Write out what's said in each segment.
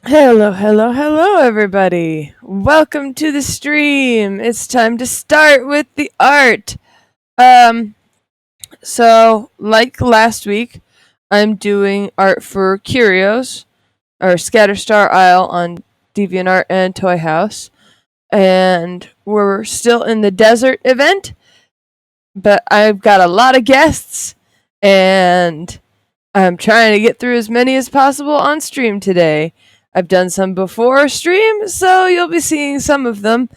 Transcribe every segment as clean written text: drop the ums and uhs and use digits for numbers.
Hello, hello, hello, everybody. Welcome to the stream. It's time to start with the art. Um, like last week, I'm doing art for Curios, or Scatterstar Isle on DeviantArt and Toy House. And we're still in the desert event, but I've got a lot of guests, and I'm trying to get through as many as possible on stream today. I've done some before stream, so you'll be seeing some of them.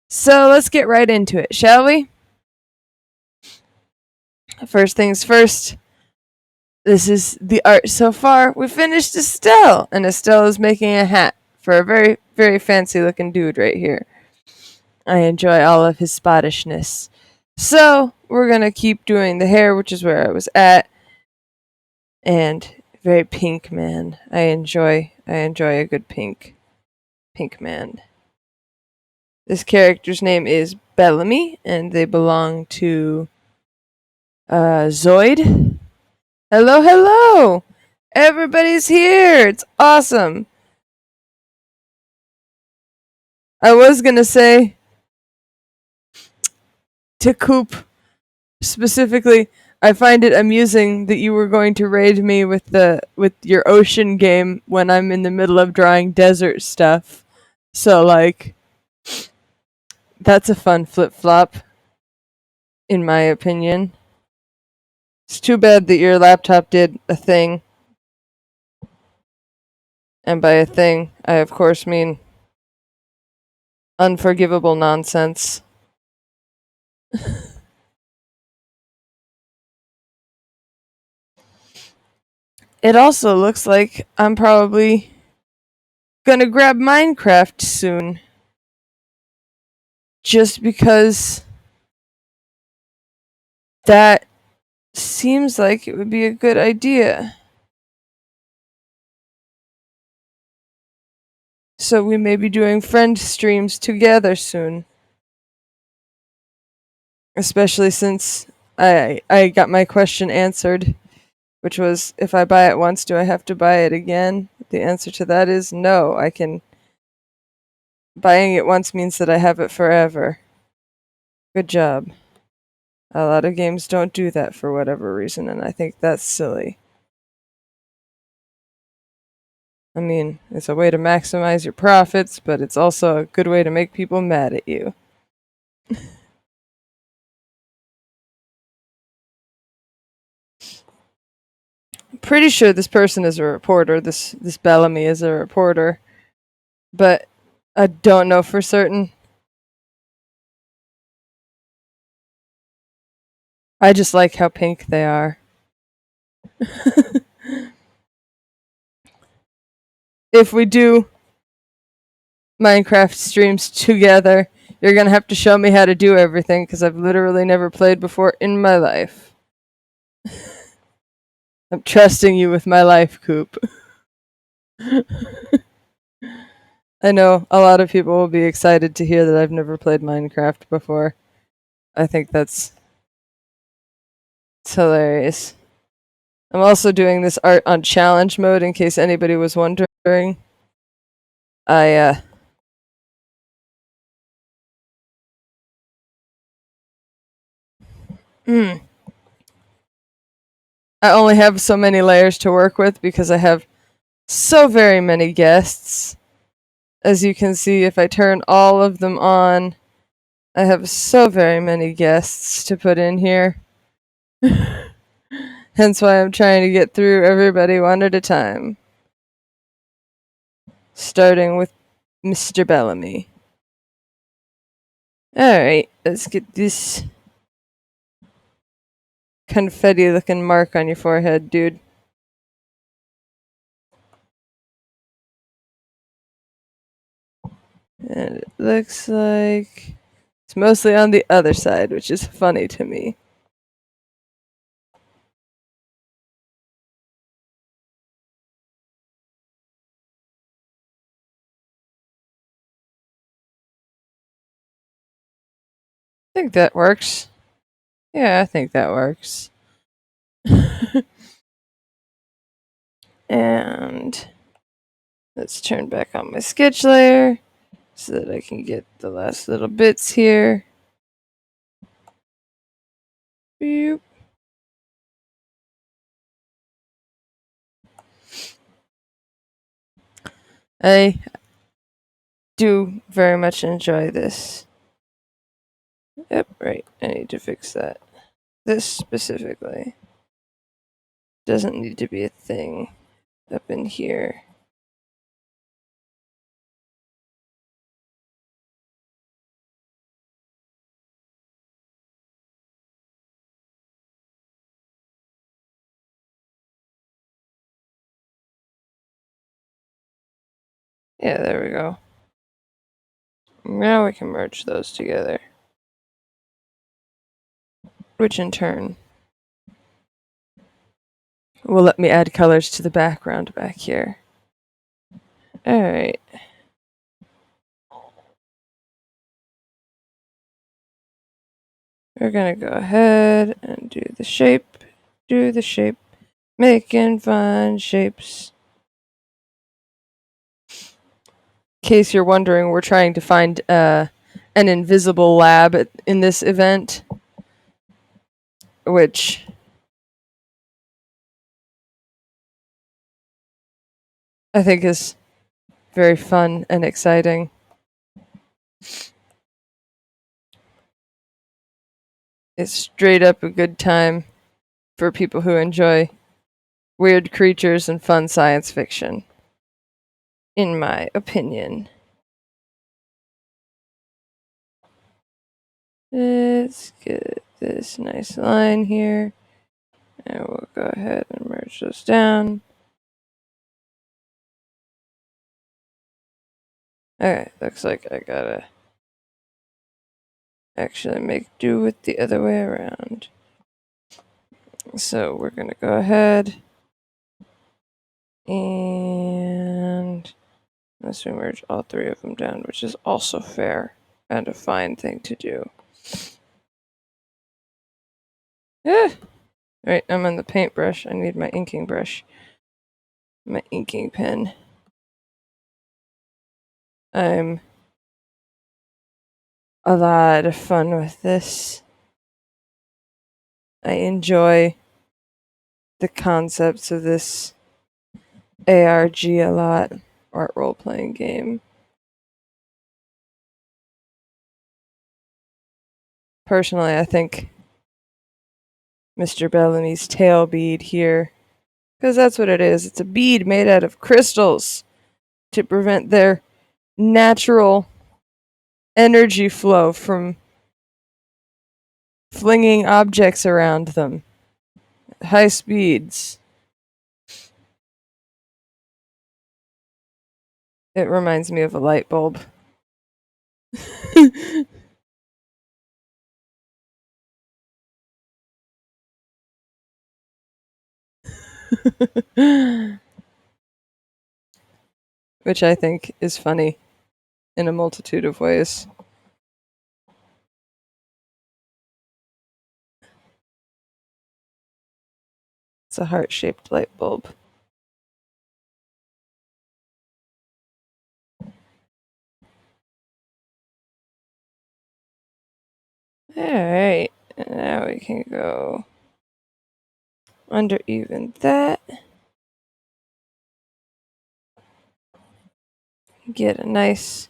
So let's get right into it, shall we? First things first, this is the art so far. We finished Estelle, and Estelle is making a hat for a very, very fancy looking dude right here. I enjoy all of his spottishness. So we're going to keep doing the hair, which is where I was at. And very pink man. I enjoy a good pink man. This character's name is Bellamy, and they belong to Zoid. Hello, hello! Everybody's here! It's awesome! I was gonna say to Coop specifically, I find it amusing that you were going to raid me with your ocean game when I'm in the middle of drawing desert stuff. So like that's a fun flip flop, in my opinion. It's too bad that your laptop did a thing. And by a thing, I of course mean unforgivable nonsense. It also looks like I'm probably gonna grab Minecraft soon. Just because that seems like it would be a good idea. So we may be doing friend streams together soon. Especially since I got my question answered, which was, if I buy it once, do I have to buy it again? The answer to that is no. Buying it once means that I have it forever. Good job. A lot of games don't do that for whatever reason, and I think that's silly. I mean, it's a way to maximize your profits, but it's also a good way to make people mad at you. Pretty sure this person is a reporter. This Bellamy is a reporter, but I don't know for certain. I just like how pink they are. If we do Minecraft streams together, you're gonna have to show me how to do everything, because I've literally never played before in my life. I'm trusting you with my life, Coop. I know a lot of people will be excited to hear that I've never played Minecraft before. I think it's hilarious. I'm also doing this art on challenge mode in case anybody was wondering. I I only have so many layers to work with because I have so very many guests. As you can see, if I turn all of them on, I have so very many guests to put in here. Hence why I'm trying to get through everybody one at a time. Starting with Mr. Bellamy. Alright, let's get this confetti looking mark on your forehead, dude. And it looks like it's mostly on the other side, which is funny to me. I think that works. Yeah, I think that works. And Let's turn back on my sketch layer so that I can get the last little bits here. Boop. I do very much enjoy this. Yep, right. I need to fix that. This specifically doesn't need to be a thing up in here. Yeah, there we go. Now we can merge those together. Which in turn will let me add colors to the background back here. Alright. We're gonna go ahead and do the shape. Making fun shapes. In case you're wondering, we're trying to find an invisible lab in this event, which I think is very fun and exciting. It's straight up a good time for people who enjoy weird creatures and fun science fiction, in my opinion. Let's get this nice line here, and we'll go ahead and merge those down. Okay, looks like I gotta actually make do with the other way around. So we're gonna go ahead and let's merge all three of them down, which is also fair and a fine thing to do. Yeah. Right, I'm on the paintbrush. I need my inking brush. My inking pen. I'm a lot of fun with this. I enjoy the concepts of this ARG a lot, art role playing game. Personally, I think Mr. Bellamy's tail bead here, because that's what it is. It's a bead made out of crystals to prevent their natural energy flow from flinging objects around them at high speeds. It reminds me of a light bulb. Which I think is funny in a multitude of ways. It's a heart-shaped light bulb. Alright, now we can go under even that. Get a nice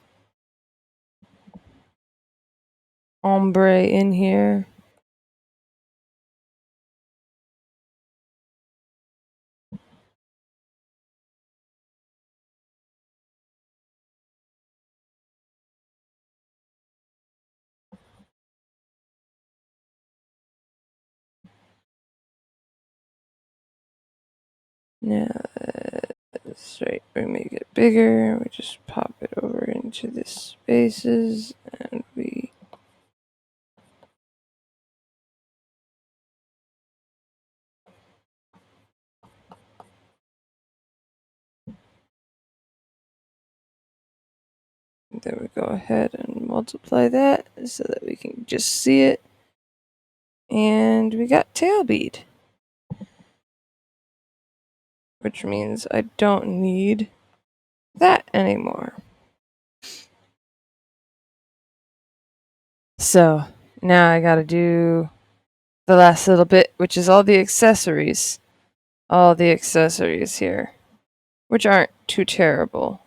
ombre in here. Now, right, we make it bigger. We just pop it over into the spaces, and we then we go ahead and multiply that so that we can just see it. And we got tail bead, which means I don't need that anymore. So now I gotta do the last little bit, which is all the accessories. All the accessories here, which aren't too terrible.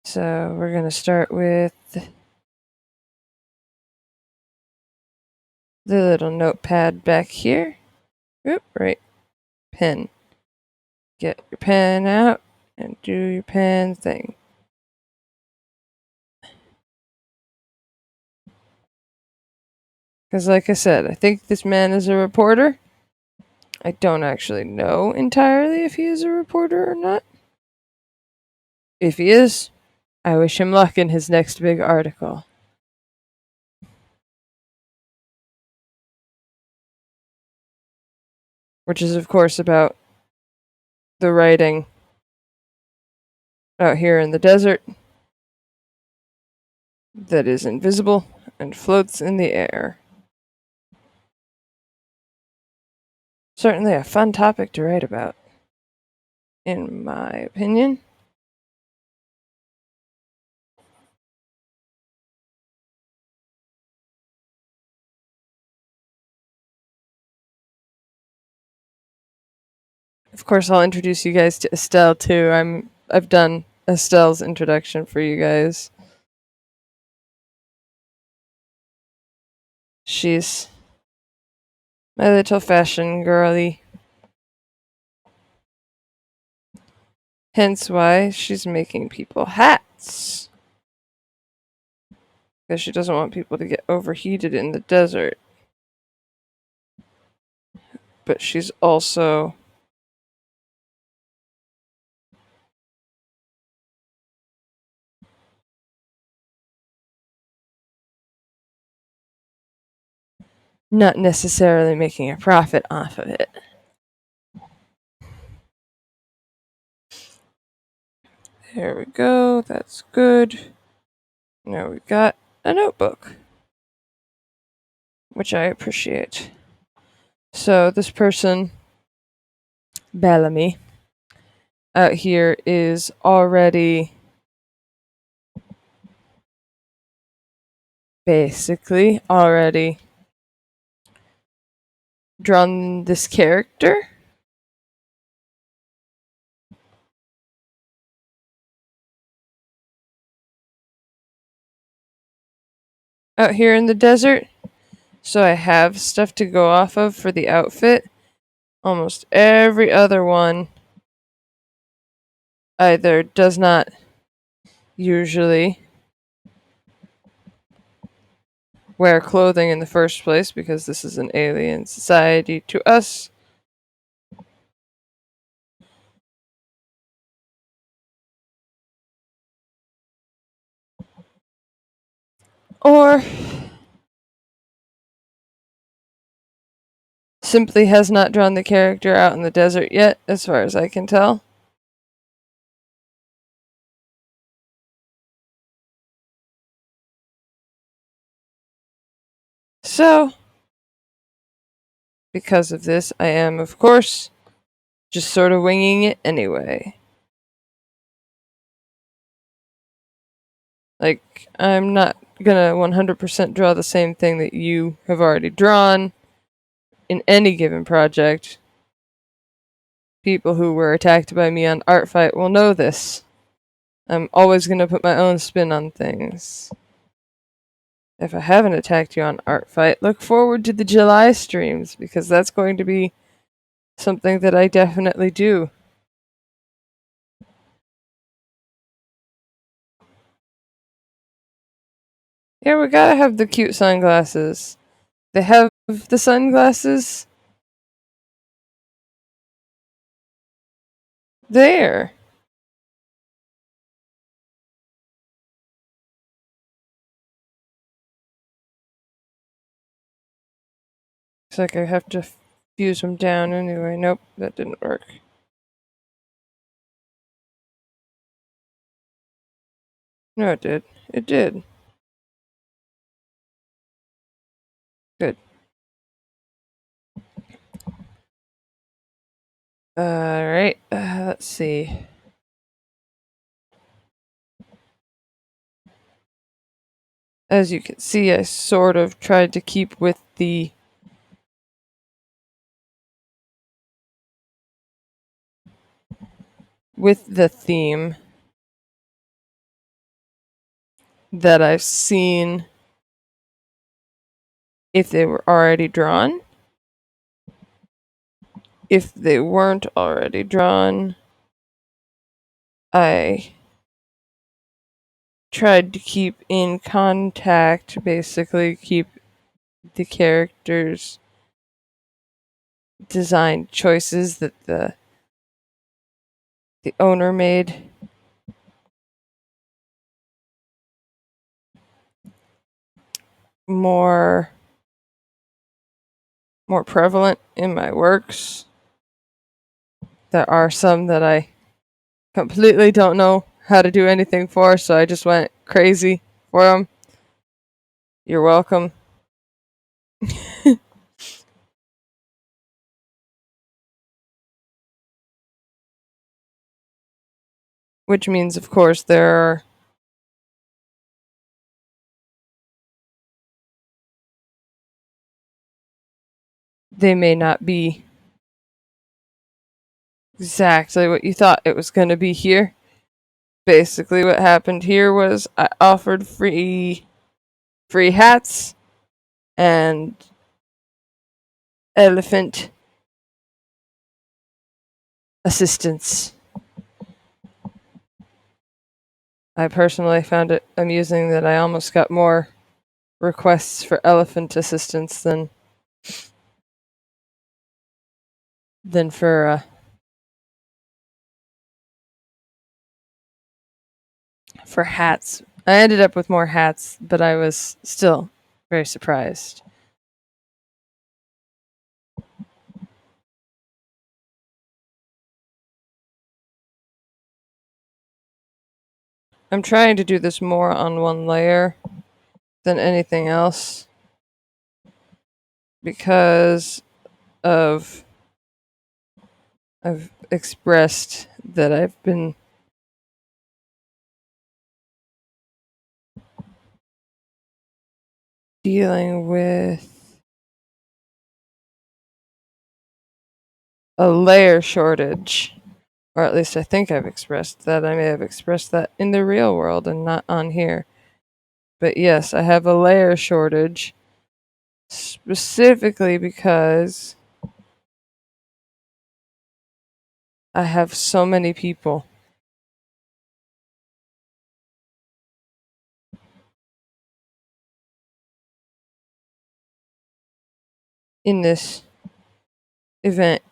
So we're gonna start with the little notepad back here. Oop, right. Pen. Get your pen out and do your pen thing. Because, like I said, I think this man is a reporter. I don't actually know entirely if he is a reporter or not. If he is, I wish him luck in his next big article. Which is, of course, about the writing out here in the desert that is invisible and floats in the air. Certainly a fun topic to write about, in my opinion. Of course, I'll introduce you guys to Estelle too. I've done Estelle's introduction for you guys. She's my little fashion girly. Hence why she's making people hats. Because she doesn't want people to get overheated in the desert. But she's also not necessarily making a profit off of it. There we go. That's good. Now we've got a notebook, which I appreciate. So this person, Bellamy, out here is already basically already drawn this character. Out here in the desert. So I have stuff to go off of for the outfit. Almost every other one either does not usually wear clothing in the first place because this is an alien society to us. Or simply has not drawn the character out in the desert yet, as far as I can tell. So, because of this, I am, of course, just sort of winging it anyway. Like, I'm not gonna 100% draw the same thing that you have already drawn in any given project. People who were attacked by me on Art Fight will know this. I'm always gonna put my own spin on things. If I haven't attacked you on Art Fight, look forward to the July streams because that's going to be something that I definitely do. Yeah, we gotta have the cute sunglasses. They have the sunglasses there. It's like I have to fuse them down anyway. Nope, that didn't work. No, it did. It did. Good. Alright, let's see. As you can see, I sort of tried to keep with the theme that I've seen if they were already drawn. If they weren't already drawn, I tried to keep in contact, basically keep the characters' design choices that the owner made more prevalent in my works. There are some that I completely don't know how to do anything for, so I just went crazy for them. You're welcome. Which means, of course, they may not be exactly what you thought it was going to be here. Basically, what happened here was I offered free hats and elephant assistance. I personally found it amusing that I almost got more requests for elephant assistance than for hats. I ended up with more hats, but I was still very surprised. I'm trying to do this more on one layer than anything else because of I've expressed that I've been dealing with a layer shortage, or at least I think I've expressed that. I may have expressed that in the real world and not on here. But yes, I have a layer shortage specifically because I have so many people in this event.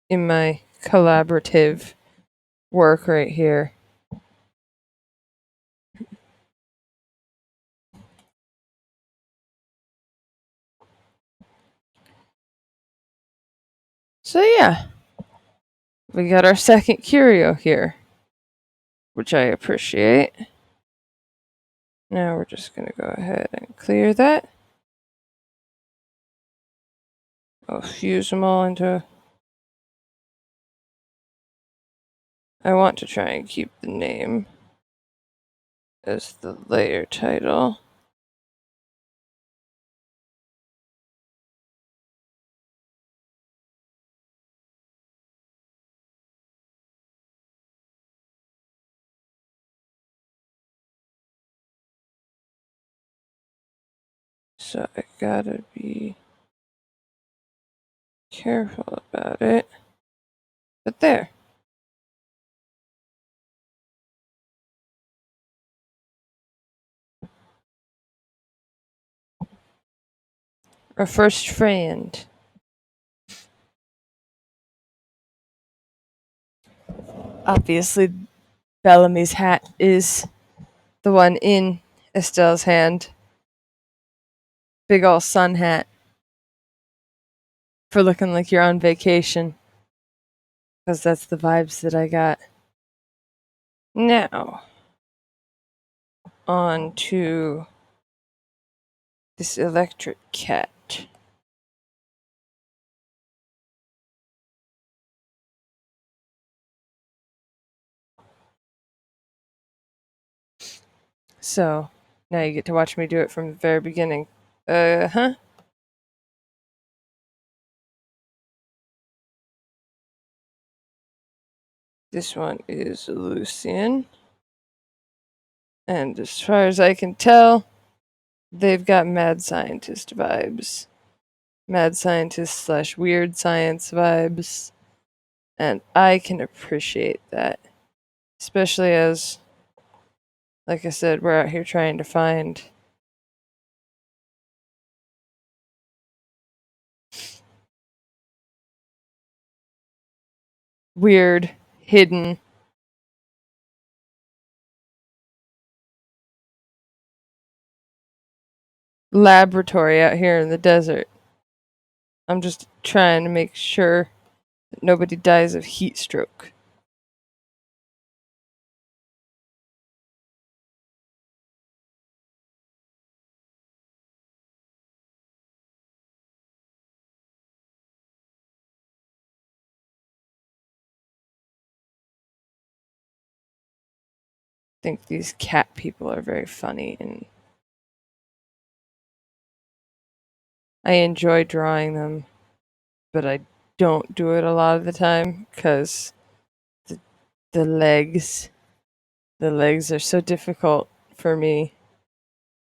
In my collaborative work right here. So yeah, we got our second curio here, which I appreciate. Now we're just going to go ahead and clear that. I'll fuse them all into... I want to try and keep the name as the layer title. So I gotta be careful about it. But there. Our first friend. Obviously, Bellamy's hat is the one in Estelle's hand. Big ol' sun hat. For looking like you're on vacation. Because that's the vibes that I got. Now, on to This electric cat. So, now you get to watch me do it from the very beginning. Huh? This one is Lucian. And as far as I can tell, they've got mad scientist vibes. Mad scientist slash weird science vibes. And I can appreciate that. Especially as, like I said, we're out here trying to find weird, hidden laboratory out here in the desert. I'm just trying to make sure that nobody dies of heat stroke. I think these cat people are very funny, and I enjoy drawing them, but I don't do it a lot of the time because the, the legs, the legs are so difficult for me.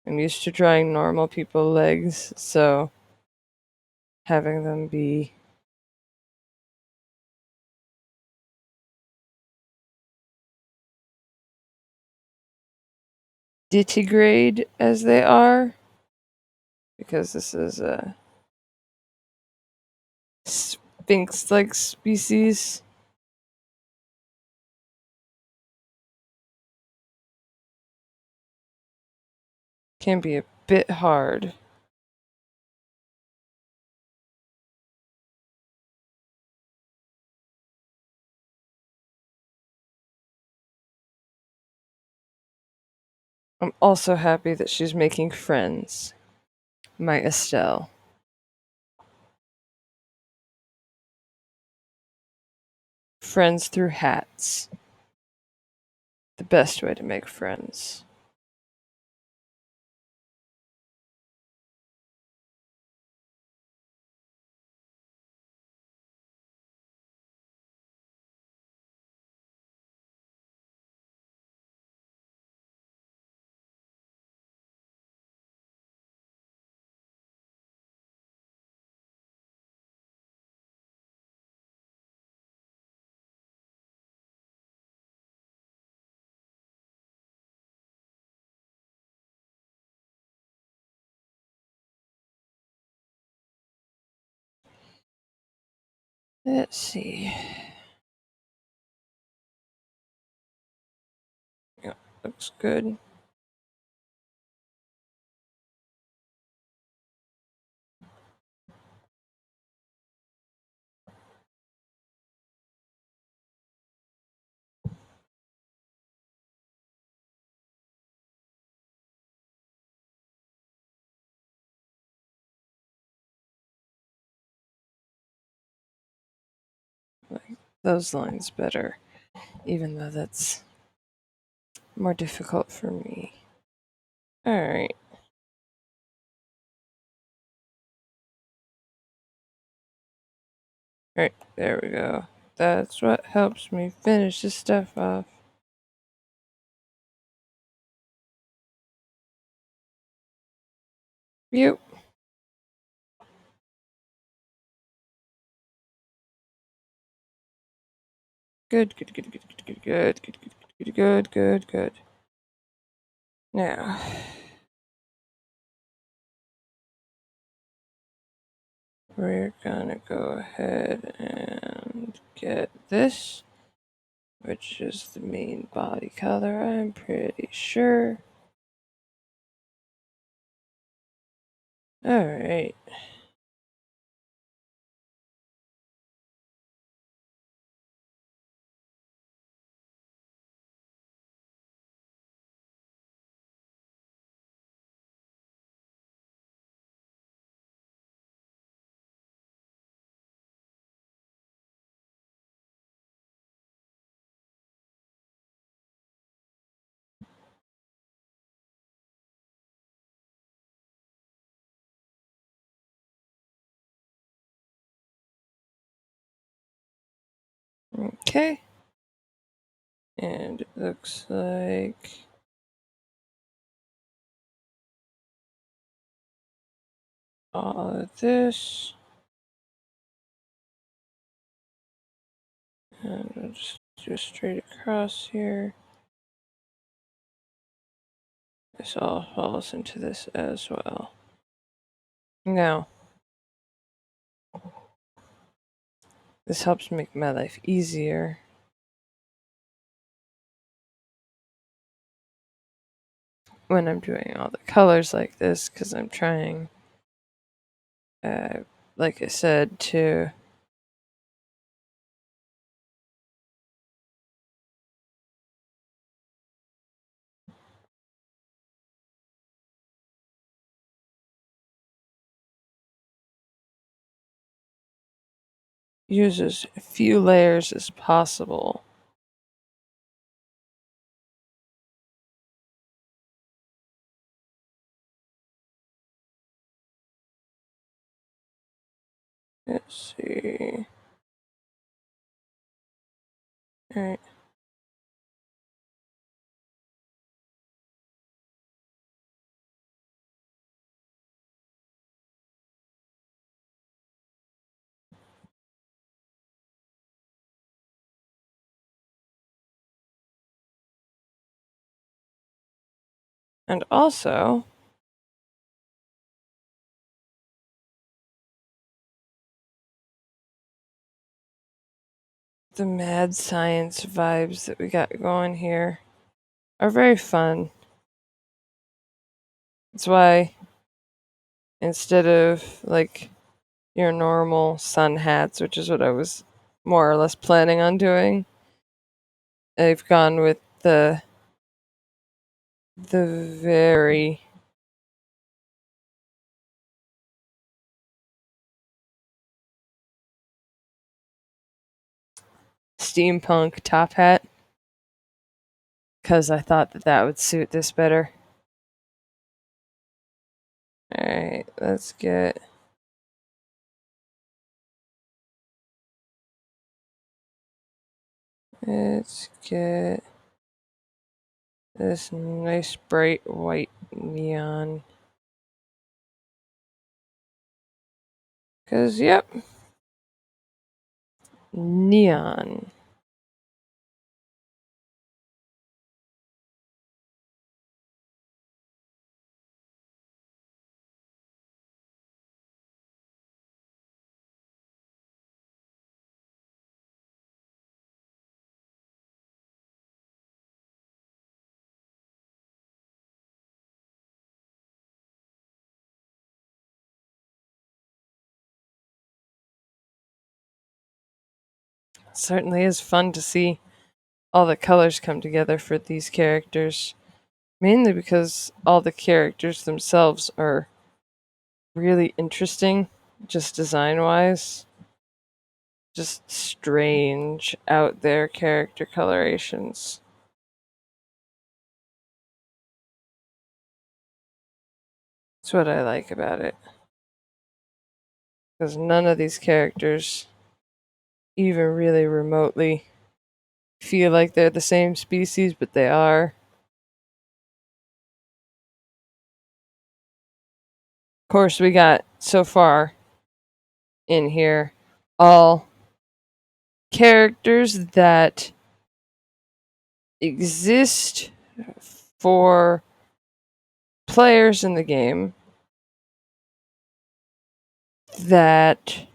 I'm used to drawing normal people legs, so having them be digitigrade as they are, because this is a sphinx-like species, can be a bit hard. I'm also happy that she's making friends. My Estelle. Friends through hats. The best way to make friends. Let's see. Yeah, looks good. Like those lines better, even though that's more difficult for me. Alright. Alright, there we go. That's what helps me finish this stuff off. Yep. Good, good, good, good, good, good, good, good, good, good, good. Now, we're gonna go ahead and get this, which is the main body color, I'm pretty sure. Alright. Okay. And it looks like all of this. And we'll just do straight across here. This all falls into this as well. Now, this helps make my life easier. When I'm doing all the colors like this, because I'm trying, like I said, to use as few layers as possible. Let's see. Alright. And also, the mad science vibes that we got going here are very fun. That's why instead of like your normal sun hats, which is what I was more or less planning on doing, I've gone with the very steampunk top hat because I thought that that would suit this better. Alright, let's get this nice bright white neon. Cause yep, neon. Certainly is fun to see all the colors come together for these characters. Mainly because all the characters themselves are really interesting, just design wise. Just strange, out there character colorations. That's what I like about it. Because none of these characters even really remotely feel like they're the same species, but they are. Of course, we got so far in here all characters that exist for players in the game that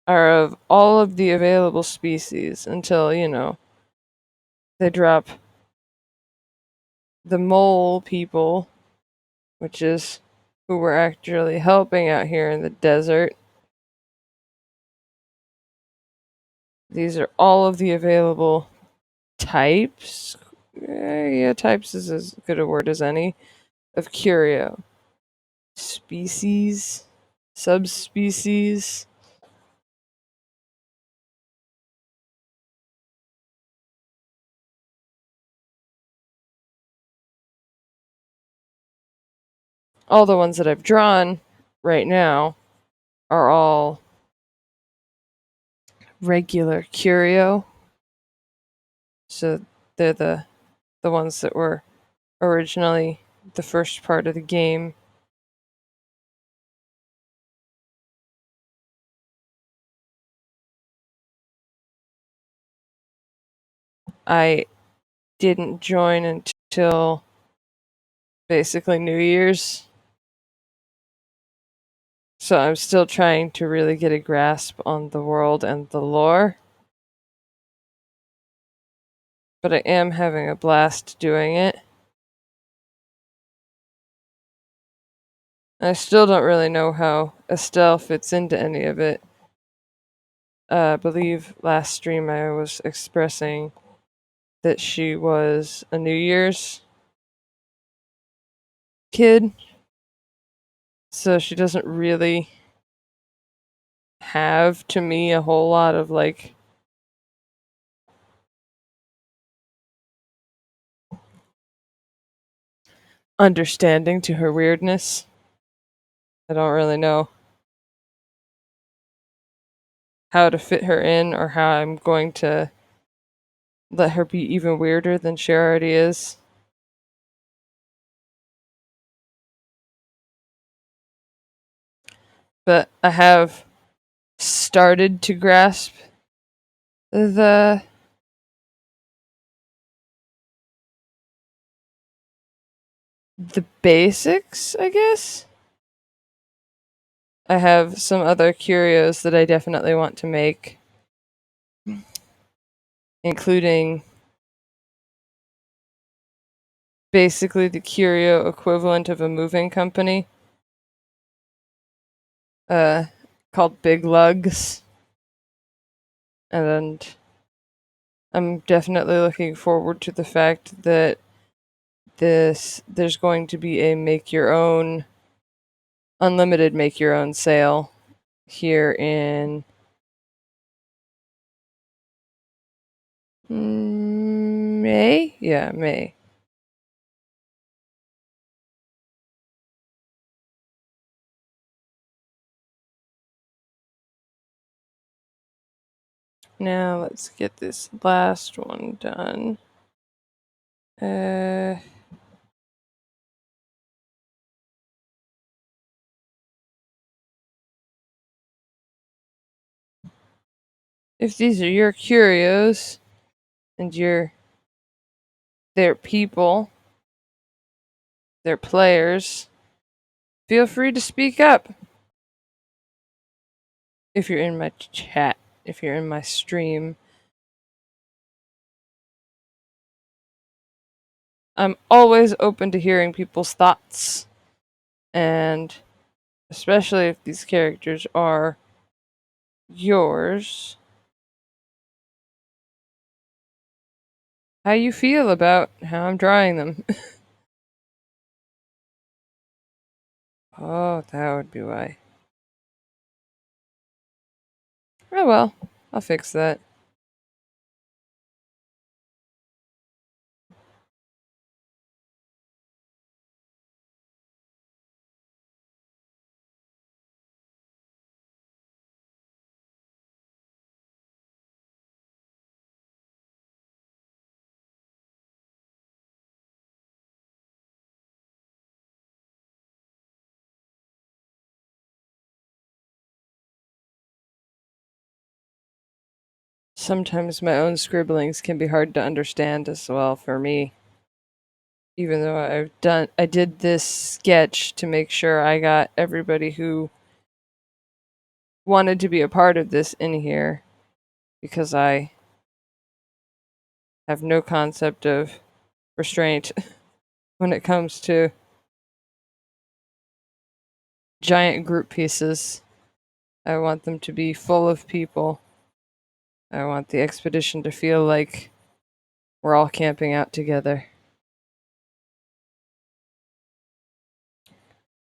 are of all of the available species until, they drop the mole people, which is who we're actually helping out here in the desert. These are all of the available types. Yeah, types is as good a word as any of Curio. Species, subspecies. All the ones that I've drawn right now are all regular Curio. So they're the ones that were originally the first part of the game. I didn't join until basically New Year's. So I'm still trying to really get a grasp on the world and the lore. But I am having a blast doing it. I still don't really know how Estelle fits into any of it. I believe last stream I was expressing that she was a New Year's kid. So she doesn't really have, to me, a whole lot of like understanding to her weirdness. I don't really know how to fit her in or how I'm going to let her be even weirder than she already is. But I have started to grasp the basics, I guess. I have some other curios that I definitely want to make, including basically the curio equivalent of a moving company, uh, called Big Lugs. And I'm definitely looking forward to the fact that there's going to be a unlimited make your own sale here in May. Yeah, May. Now let's get this last one done. If these are your curios and they're people, they're players, feel free to speak up. If you're in my chat, if you're in my stream, I'm always open to hearing people's thoughts, and especially if these characters are yours, how you feel about how I'm drawing them. Oh, that would be why. Oh well, I'll fix that. Sometimes my own scribblings can be hard to understand as well for me. Even though I did this sketch to make sure I got everybody who wanted to be a part of this in here, because I have no concept of restraint when it comes to giant group pieces. I want them to be full of people. I want the expedition to feel like we're all camping out together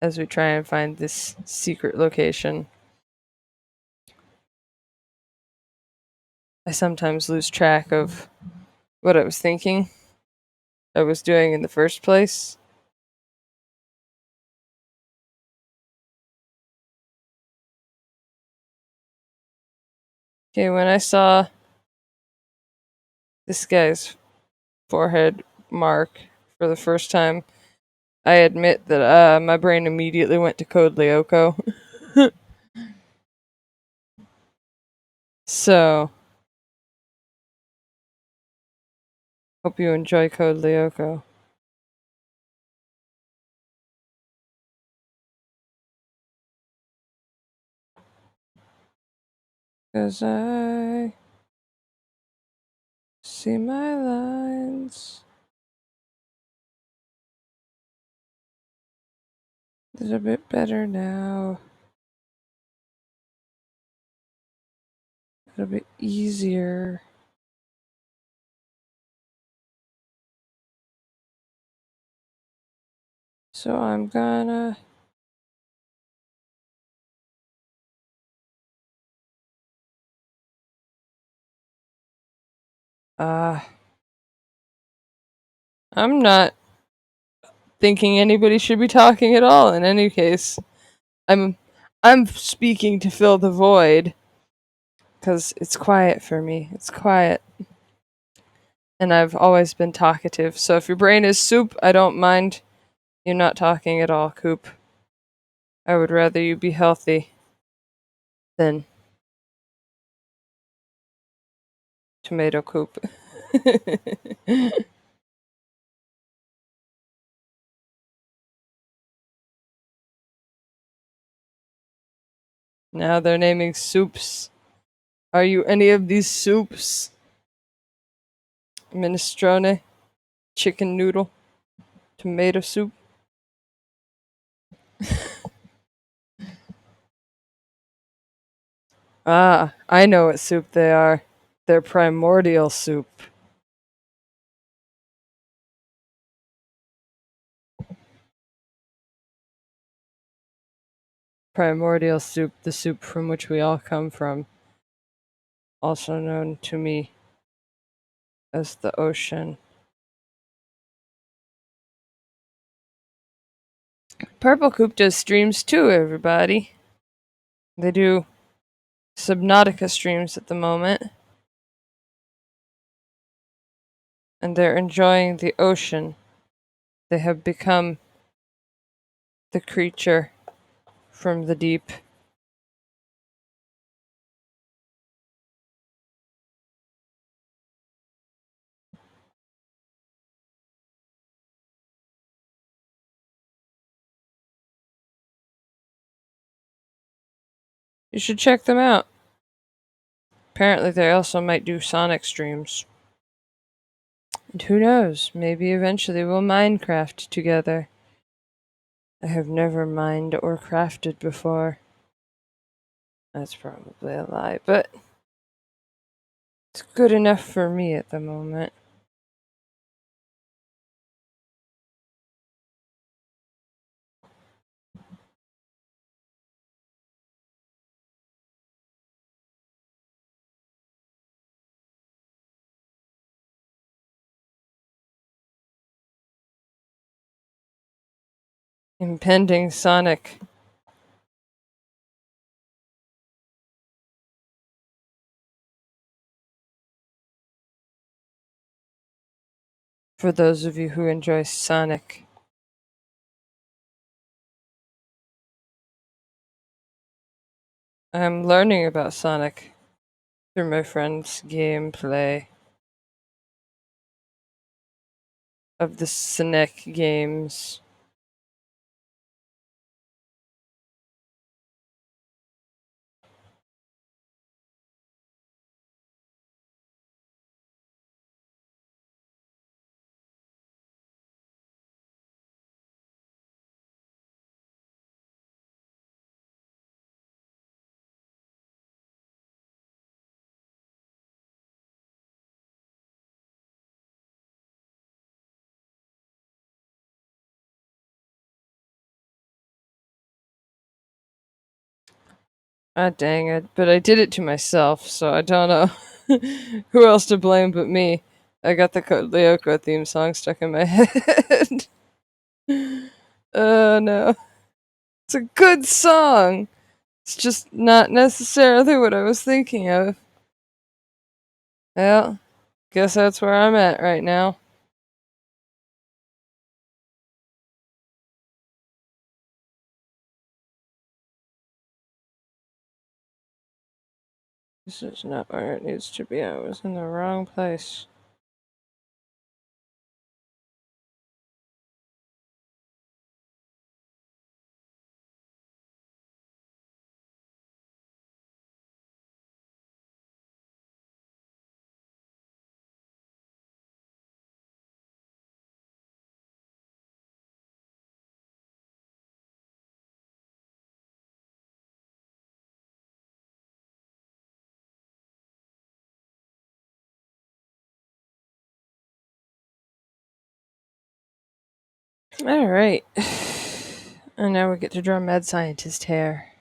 as we try and find this secret location. I sometimes lose track of what I was thinking I was doing in the first place. Okay, when I saw this guy's forehead mark for the first time, I admit that my brain immediately went to Code Lyoko. So, hope you enjoy Code Lyoko. Cause I see my lines. It's a bit better now. A little bit easier. So I'm gonna uh I'm not thinking anybody should be talking at all in any case. I'm I'm speaking to fill the void cuz it's quiet for me. It's quiet and I've always been talkative. So if your brain is soup, I don't mind you not talking at all, Coop. I would rather you be healthy than tomato Coop. Now they're naming soups. Are you any of these soups? Minestrone, chicken noodle, tomato soup. Ah, I know what soup they are. They're primordial soup. Primordial soup, the soup from which we all come from, also known to me as the ocean. Purple Coop does streams too, everybody. They do Subnautica streams at the moment, and they're enjoying the ocean. They have become the creature from the deep. You should check them out. Apparently, they also might do Sonic streams. And who knows, maybe eventually we'll Minecraft together. I have never mined or crafted before. That's probably a lie, but it's good enough for me at the moment. Impending Sonic. For those of you who enjoy Sonic. I'm learning about Sonic through my friend's gameplay of the Sonic games. Ah, dang it. But I did it to myself, so I don't know who else to blame but me. I got the Code Lyoko theme song stuck in my head. Oh no. It's a good song. It's just not necessarily what I was thinking of. Well, guess that's where I'm at right now. This is not where it needs to be. I was in the wrong place. Alright. And now we get to draw mad scientist hair.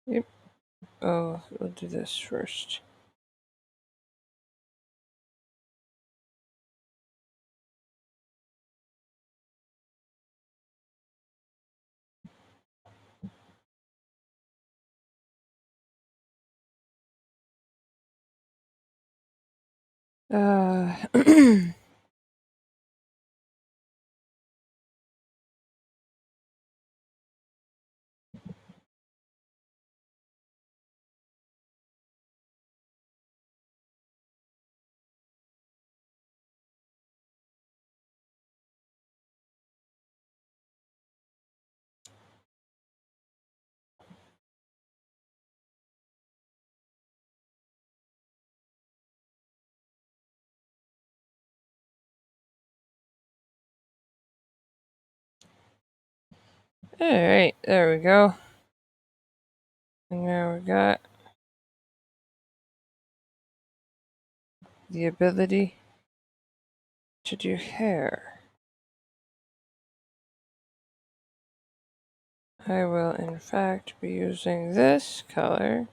Yep. Oh, we'll do this first. Uh, Alright, there we go. And now we got the ability to do hair. I will, in fact, be using this color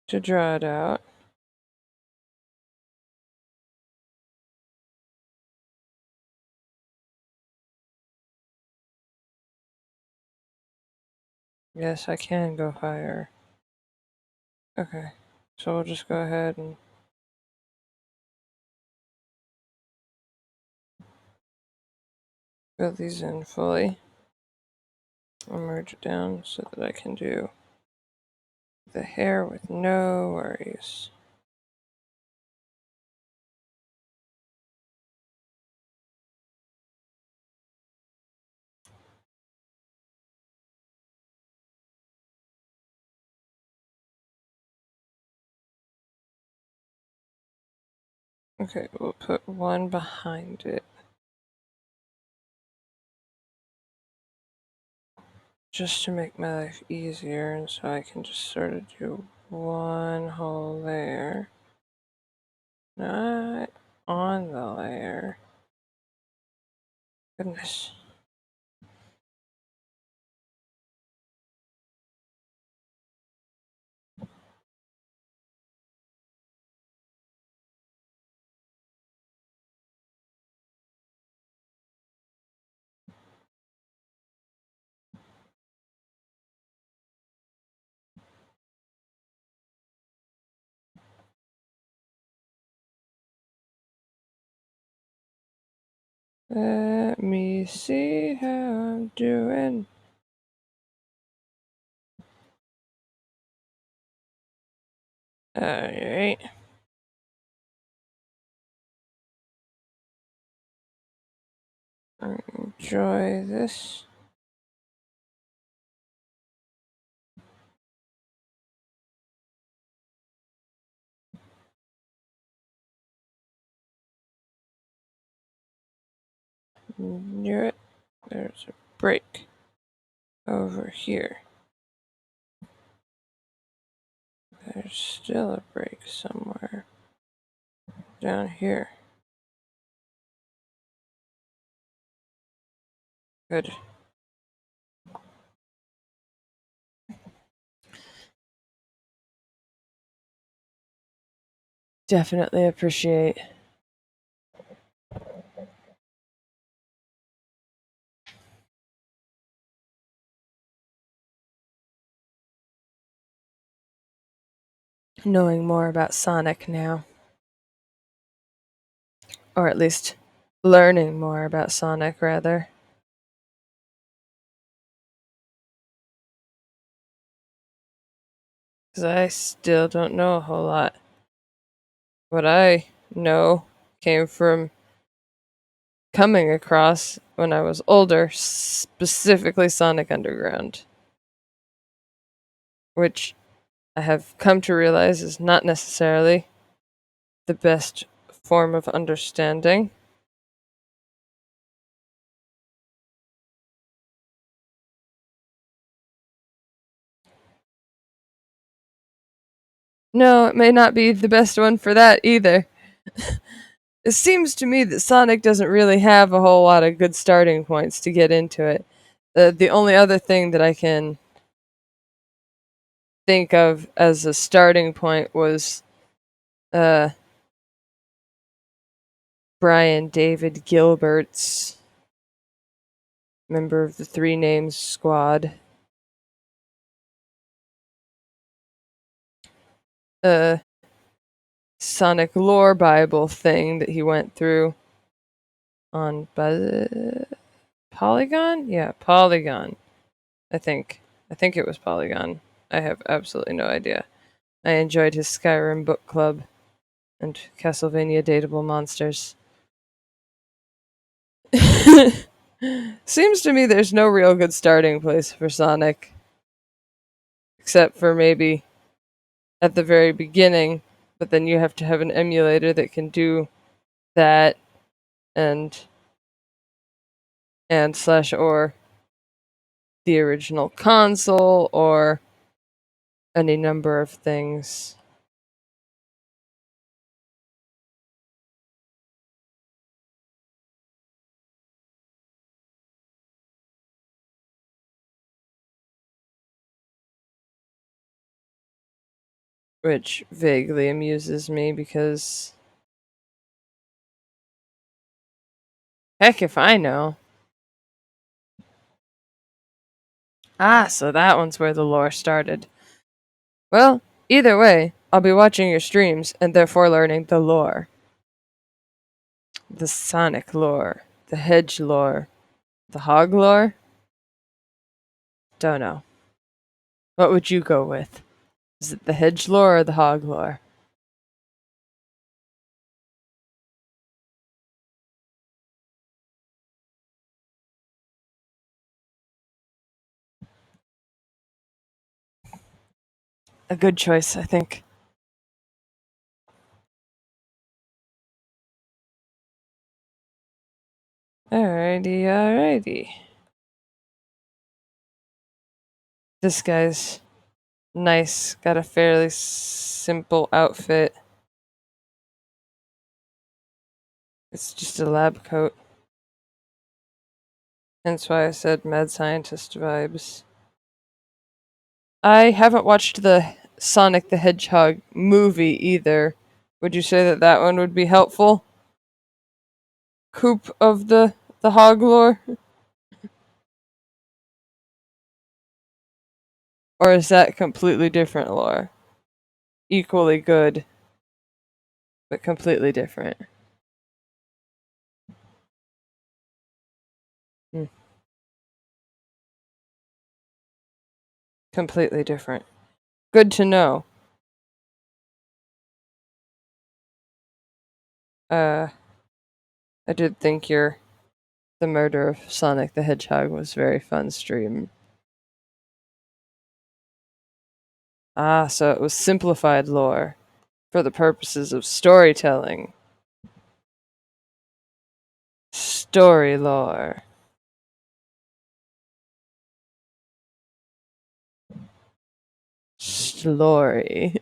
to draw it out. Yes, I can go higher. Okay, so we'll just go ahead and fill these in fully. I'll merge it down so that I can do the hair with no worries. Okay, we'll put one behind it. Just to make my life easier, and so I can just sort of do one whole layer. Not on the layer. Goodness. Let me see how I'm doing. Alright. Enjoy this. Near it, there's a break over here. There's still a break somewhere down here. Good. Definitely appreciate knowing more about Sonic now. Or at least learning more about Sonic, rather. Because I still don't know a whole lot. What I know came from coming across when I was older, specifically Sonic Underground, which I have come to realize is not necessarily the best form of understanding. No, it may not be the best one for that either. It seems to me that Sonic doesn't really have a whole lot of good starting points to get into it. The only other thing that I can think of as a starting point was uh, Brian David Gilbert's member of the Three Names Squad. Uh, Sonic lore Bible thing that he went through on Polygon? Yeah, Polygon. I think. I think it was Polygon. I have absolutely no idea. I enjoyed his Skyrim book club and Castlevania Dateable Monsters. Seems to me there's no real good starting place for Sonic, except for maybe at the very beginning, but then you have to have an emulator that can do that and slash or the original console or any number of things. Which vaguely amuses me because heck if I know. Ah, so that one's where the lore started. Well, either way, I'll be watching your streams and therefore learning the lore. The Sonic lore, the Hedge lore, the Hog lore? Don't know. What would you go with? Is it the Hedge lore or the Hog lore? A good choice, I think. Alrighty, alrighty. This guy's nice, got a fairly simple outfit. It's just a lab coat. Hence why I said mad scientist vibes. I haven't watched the Sonic the Hedgehog movie either. Would you say that that one would be helpful? Coop of the hog lore? Or is that completely different lore? Equally good, but completely different. Hmm. Completely different. Good to know. Uh, I did think the murder of Sonic the Hedgehog was very fun stream. Ah, so it was simplified lore for the purposes of storytelling. Story lore. Story.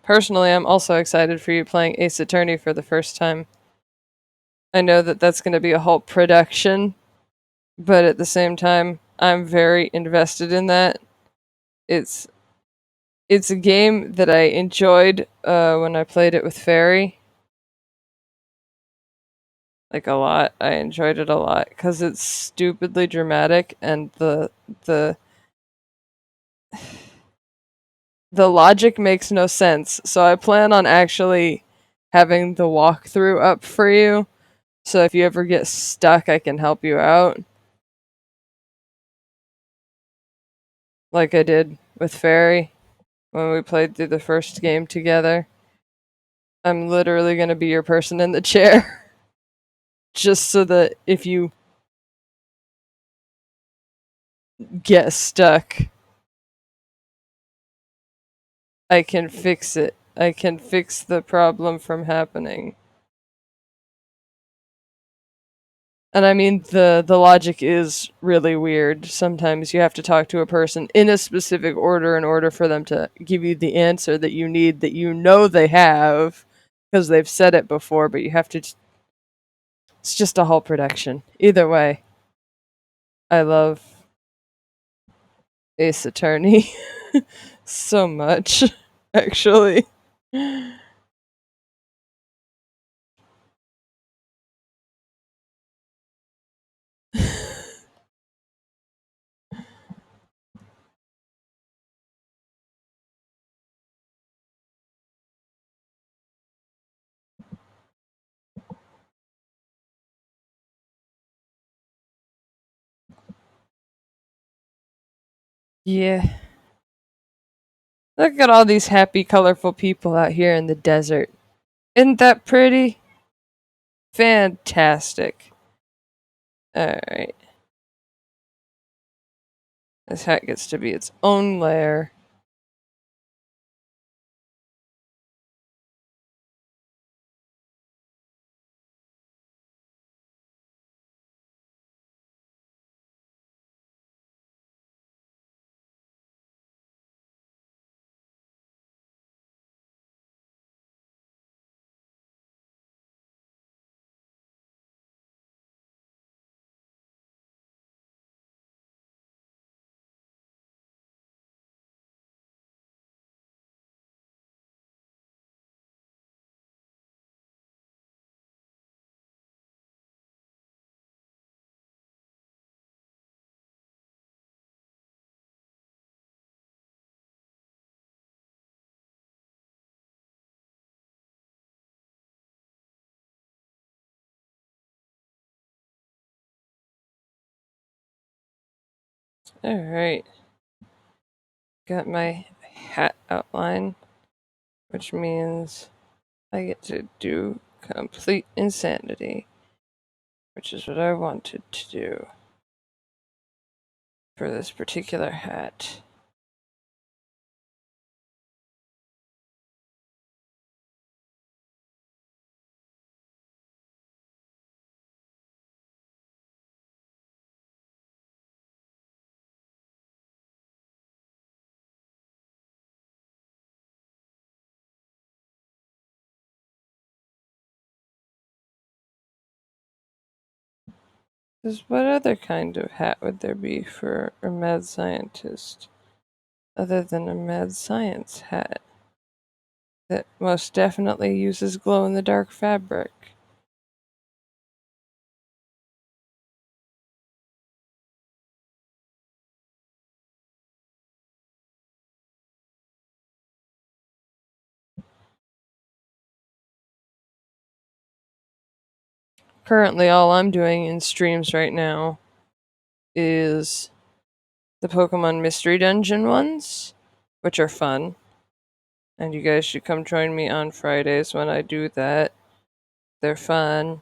personally, I'm also excited for you playing Ace Attorney for the first time. I know that that's going to be a whole production, but at the same time, I'm very invested in that. It's it's a game that I enjoyed when I played it with Fairy, like a lot. I enjoyed it a lot because it's stupidly dramatic and the the logic makes no sense. So I plan on actually having the walkthrough up for you. So if you ever get stuck, I can help you out, like I did with Fairy when we played through the first game together. I'm literally going to be your person in the chair just so that if you get stuck, I can fix it. I can fix the problem from happening. And I mean the logic is really weird. Sometimes you have to talk to a person in a specific order in order for them to give you the answer that you need that you know they have because they've said it before, but you have to it's just a whole production. Either way, I love Ace Attorney so much actually. Yeah. Look at all these happy colorful people out here in the desert. Isn't that pretty? Fantastic. Alright. This hat gets to be its own lair. Alright. Got my hat outline, which means I get to do complete insanity, which is what I wanted to do for this particular hat. Because what other kind of hat would there be for a mad scientist other than a mad science hat that most definitely uses glow in the dark fabric? Currently, all I'm doing in streams right now is the Pokemon Mystery Dungeon ones, which are fun. And you guys should come join me on Fridays when I do that. They're fun.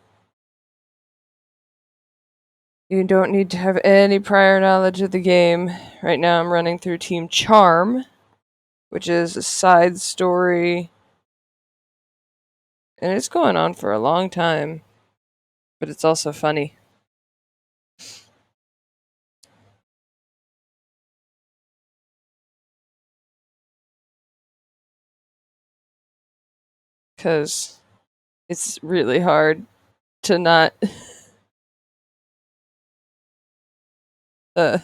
You don't need to have any prior knowledge of the game. Right now, I'm running through Team Charm, which is a side story, and it's going on for a long time, but it's also funny. because it's really hard to not uh,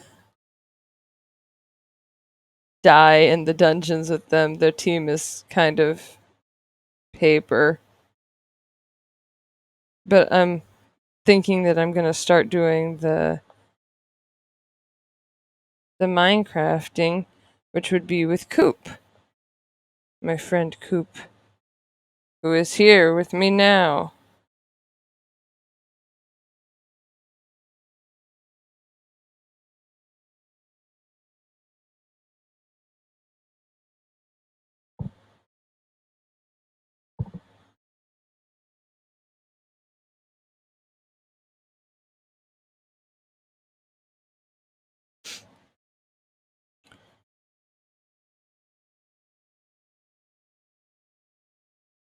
die in the dungeons with them. Their team is kind of paper. But I'm thinking that I'm gonna start doing the Minecrafting, which would be with Coop, my friend Coop, who is here with me now.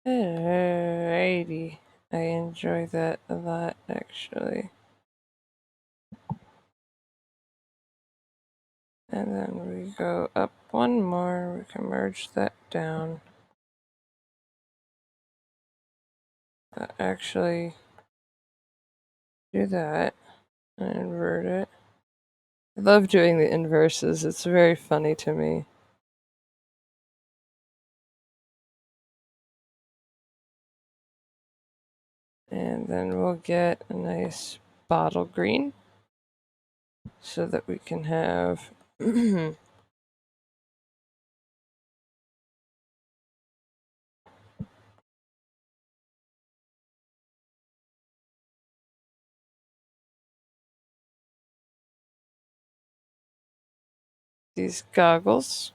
Alrighty. I enjoy that a lot, actually. And then we go up one more. We can merge that down. Actually, do that and invert it. I love doing the inverses. It's very funny to me. And then we'll get a nice bottle green so that we can have these goggles.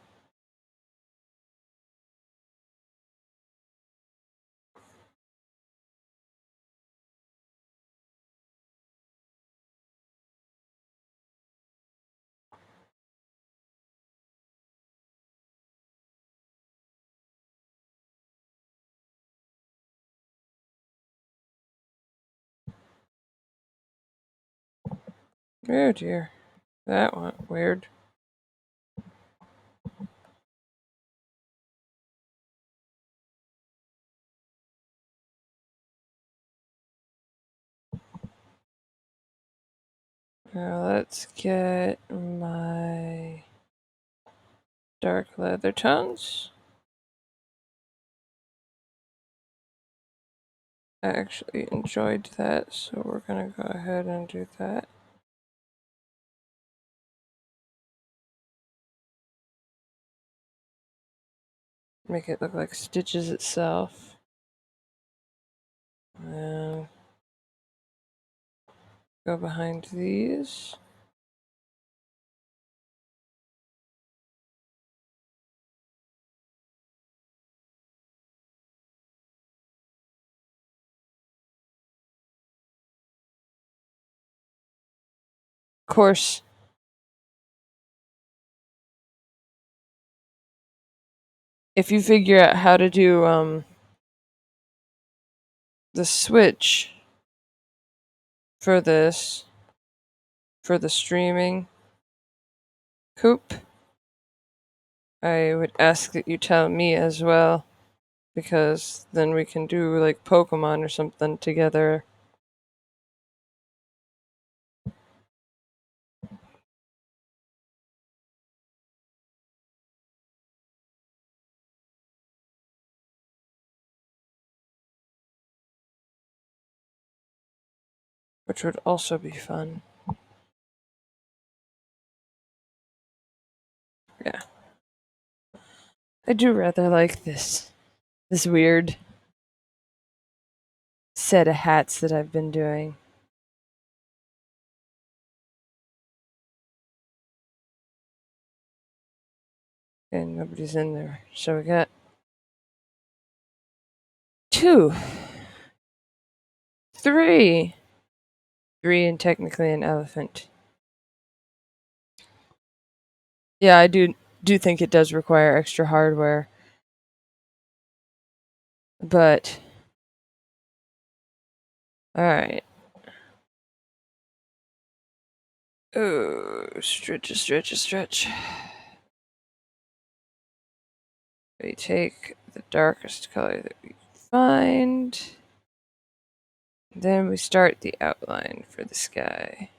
Oh dear, that went weird. Now let's get my dark leather tones. I actually enjoyed that, so we're gonna go ahead and do that. Make it look like Stitches itself. And go behind these. Of course, if you figure out how to do the switch for this, for the streaming Coop, I would ask that you tell me as well, because then we can do like Pokemon or something together. Which would also be fun. Yeah. I do rather like this weird set of hats that I've been doing. And nobody's in there. So we got 2, 3. 3 and technically an elephant. Yeah, I do think it does require extra hardware. But alright. Oh, stretch. We take the darkest color that we defined. Then we start the outline for the sky.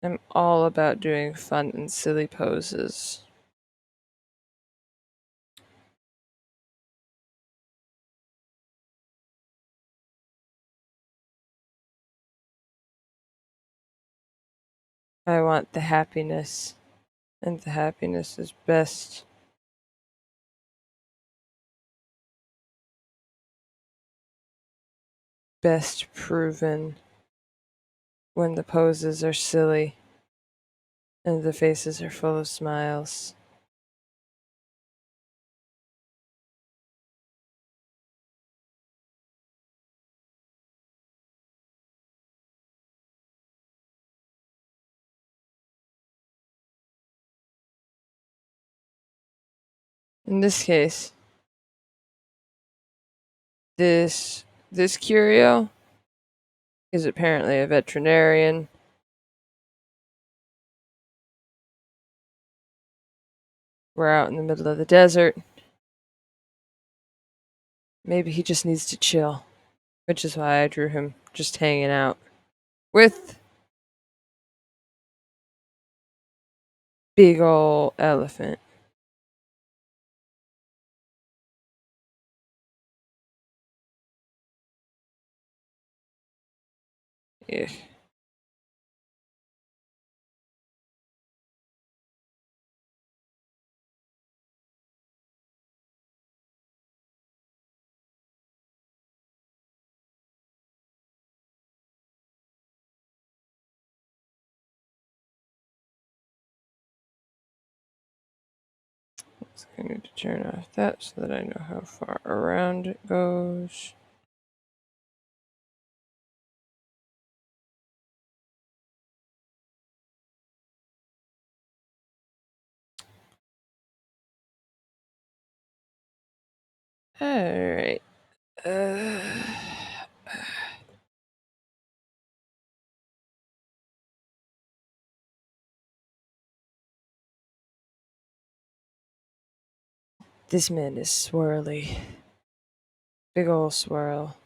I'm all about doing fun and silly poses. I want the happiness, and the happiness is best proven when the poses are silly and the faces are full of smiles. In this case, this Curio is apparently a veterinarian. We're out in the middle of the desert. Maybe he just needs to chill, which is why I drew him just hanging out with big ol' elephant. Yeah. So I need to turn off that so that I know how far around it goes. Alright. This man is swirly. Big ol' swirl.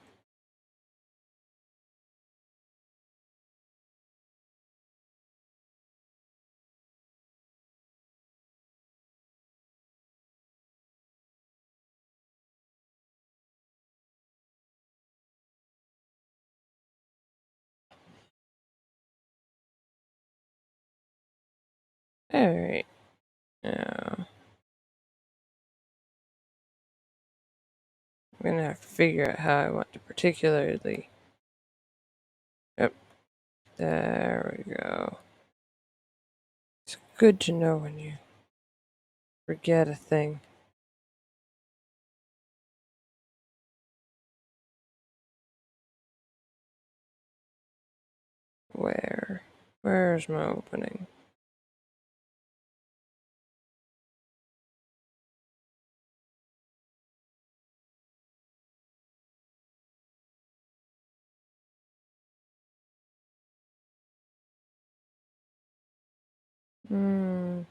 Alright. Now, I'm gonna have to figure out how I want to particularly. Yep. There we go. It's good to know when you forget a thing. Where? Where's my opening? Hmm.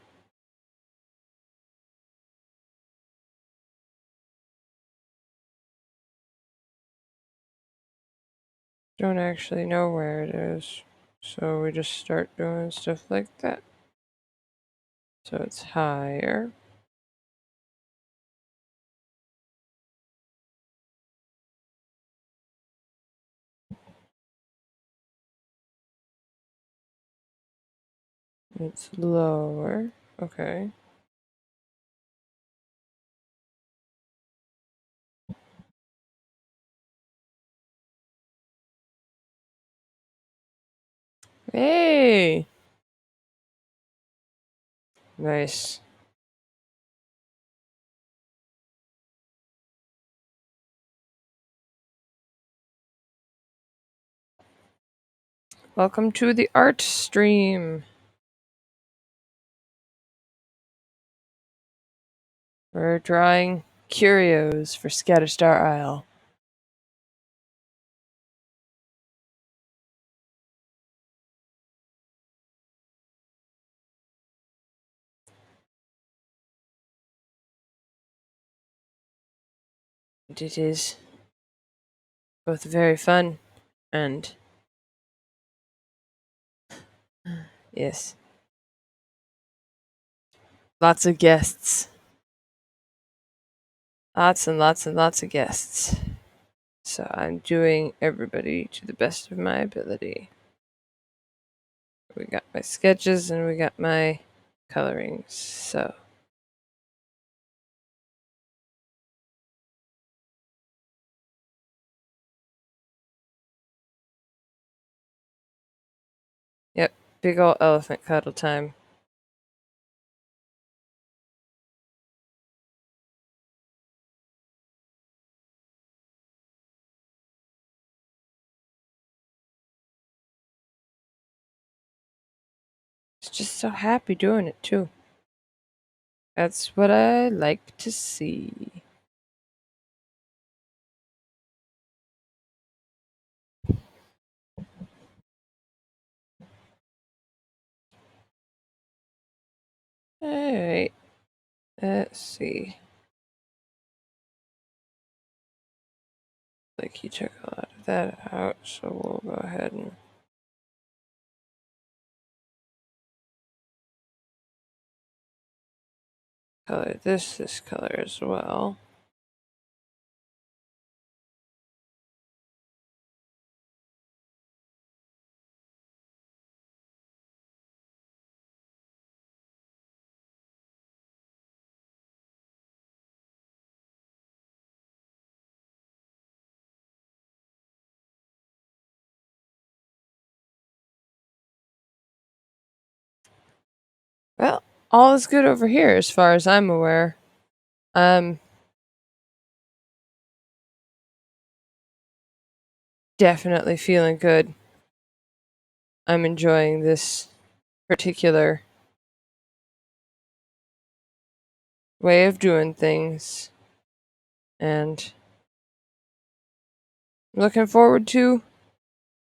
Don't actually know where it is. So we just start doing stuff like that. So it's higher. It's lower. Okay. Hey! Nice. Welcome to the art stream. We're drawing Curios for Scatterstar Isle. And it is both very fun and, yes, lots of guests. Lots and lots and lots of guests. So I'm doing everybody to the best of my ability. We got my sketches and we got my colorings. So yep, big ol' elephant cuddle time. Just so happy doing it too. That's what I like to see. Alright, let's see. Like he took a lot of that out, so we'll go ahead and color this color as well. Well, all is good over here as far as I'm aware. I'm definitely feeling good. I'm enjoying this particular way of doing things, and I'm looking forward to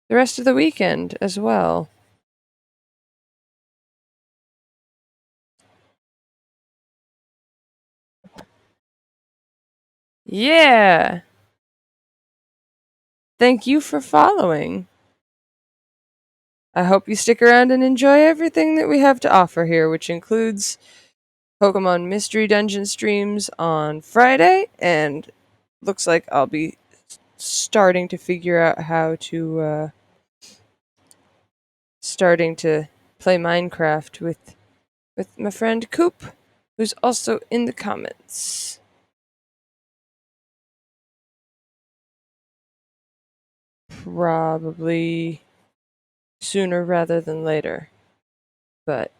the rest of the weekend as well. Yeah! Thank you for following. I hope you stick around and enjoy everything that we have to offer here, which includes Pokemon Mystery Dungeon streams on Friday, and looks like I'll be starting to figure out how to starting to play Minecraft with my friend Coop, who's also in the comments. Probably sooner rather than later, but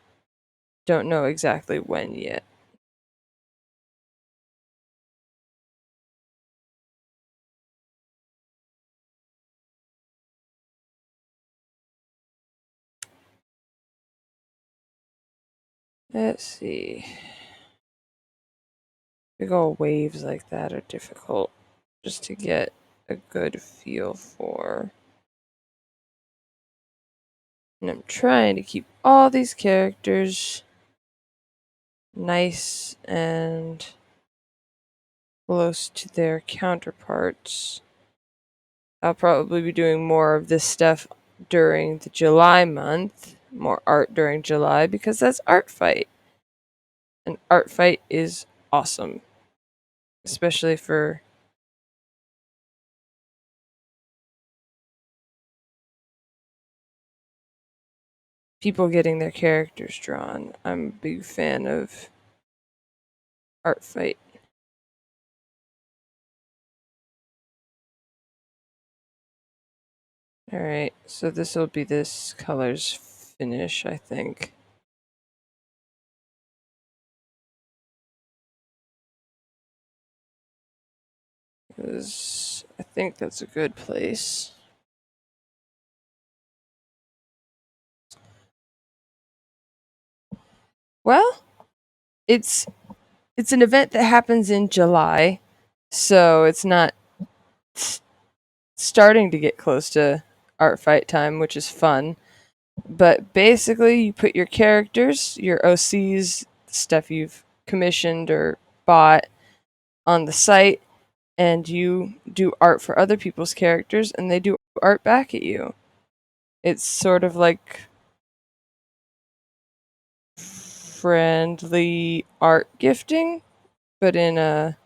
don't know exactly when yet. Let's see. Big old waves like that are difficult just to get a good feel for. And I'm trying to keep all these characters nice and close to their counterparts. I'll probably be doing more of this stuff during the July month, more art during July, because that's Art Fight. And Art Fight is awesome, especially for people getting their characters drawn. I'm a big fan of Art Fight. Alright, so this will be this color's finish, I think. 'Cause I think that's a good place. Well, it's it's an event that happens in July, so it's not s- starting to get close to art fight time, which is fun. But basically, you put your characters, your OCs, stuff you've commissioned or bought on the site, and you do art for other people's characters, and they do art back at you. It's sort of like friendly art gifting, but in a.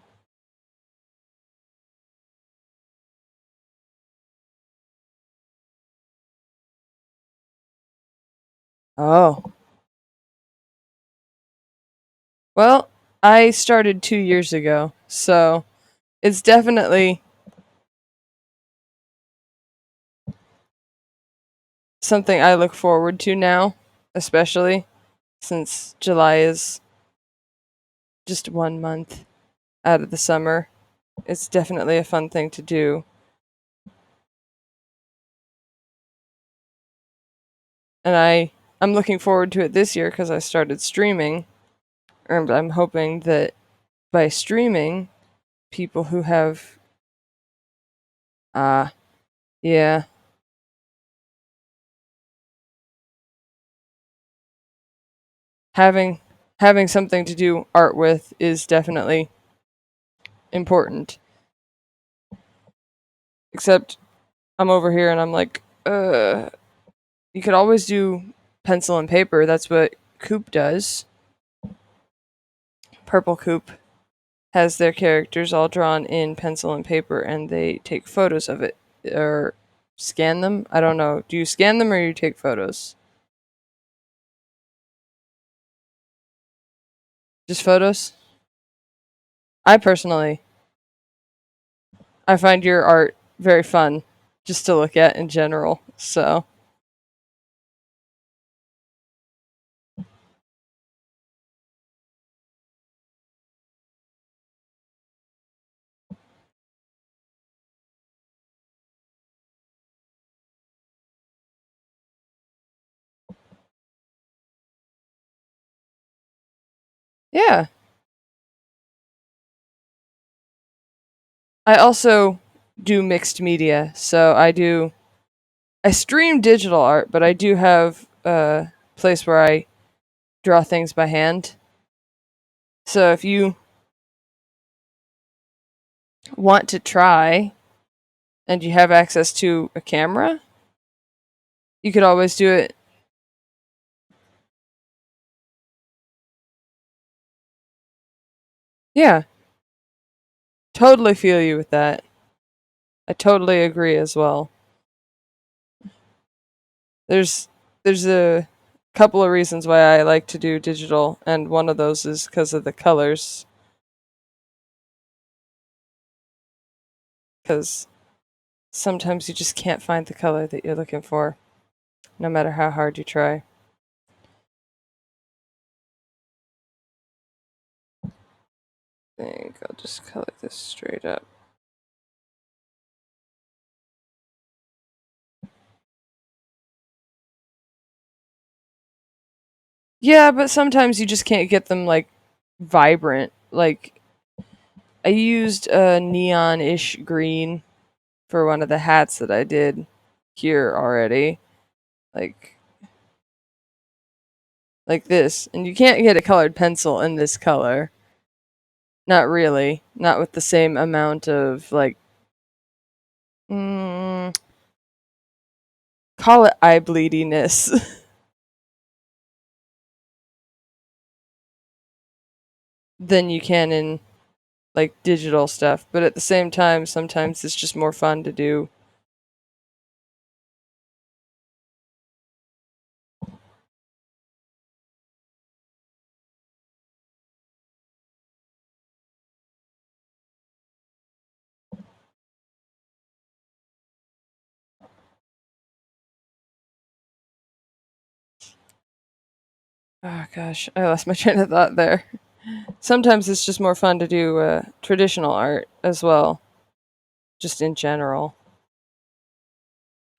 Oh. Well, I started 2 years ago, so it's definitely something I look forward to now, especially since July is just 1 month out of the summer. It's definitely a fun thing to do. And I'm looking forward to it this year because I started streaming, and I'm hoping that by streaming, people who have ah yeah, having having something to do art with is definitely important. Except I'm over here and I'm like, you could always do pencil and paper. That's what Coop does. Purple Coop has their characters all drawn in pencil and paper, and they take photos of it or scan them. I don't know. Do you scan them or you take photos? Just photos? I personally, I find your art very fun just to look at in general. So, yeah. I also do mixed media. So, I stream digital art, but I do have a place where I draw things by hand. So, if you want to try and you have access to a camera, you could always do it. Yeah, totally feel you with that. I totally agree as well. There's there's a couple of reasons why I like to do digital, and one of those is because of the colors. Because sometimes you just can't find the color that you're looking for, no matter how hard you try. I think I'll just color this straight up. Yeah, but sometimes you just can't get them like vibrant. Like I used a neon-ish green for one of the hats that I did here already. Like like this. And you can't get a colored pencil in this color. Not really. Not with the same amount of like mm, call it eye bleediness than you can in like digital stuff. But at the same time, sometimes it's just more fun to do. Oh gosh, I lost my train of thought there. Sometimes it's just more fun to do traditional art as well, just in general.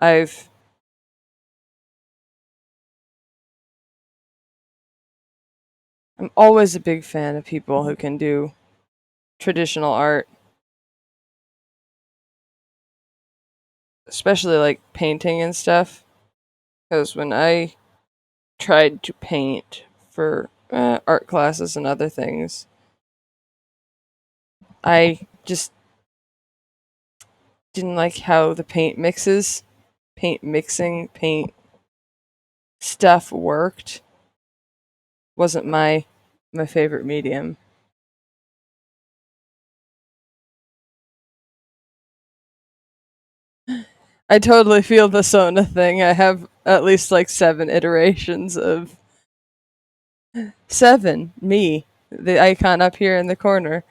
I've I'm always a big fan of people who can do traditional art, especially like painting and stuff. Because when I tried to paint for art classes and other things, I just didn't like how the paint mixing, paint stuff worked. Wasn't my favorite medium. I totally feel the Sona thing. I have at least like 7 iterations of me, the icon up here in the corner.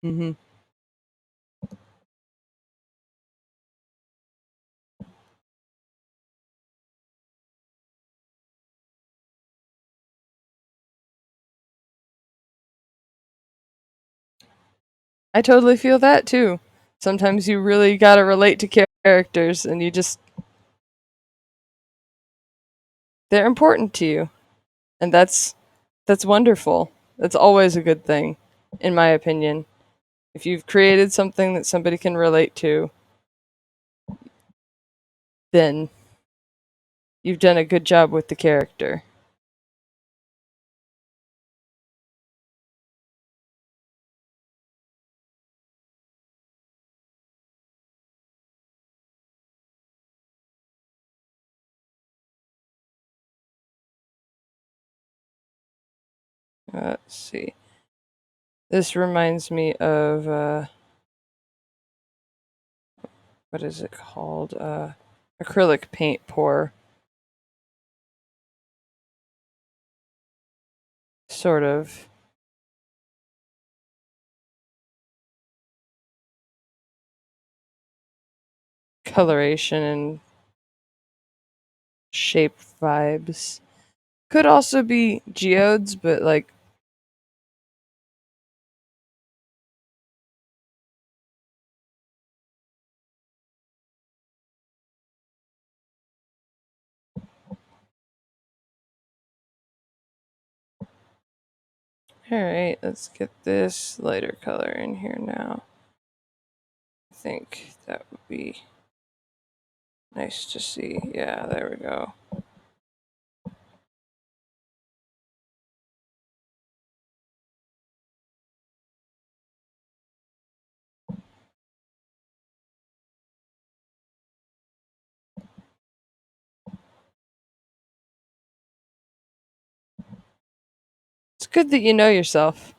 hmm I totally feel that too. Sometimes you really gotta relate to characters, and they're important to you, and that's wonderful. That's always a good thing, in my opinion. If you've created something that somebody can relate to, then you've done a good job with the character. Let's see. This reminds me of what is it called? Acrylic paint pour, sort of coloration and shape vibes. Could also be geodes, but like, all right, let's get this lighter color in here now. I think that would be nice to see. Yeah, there we go. It's good that you know yourself.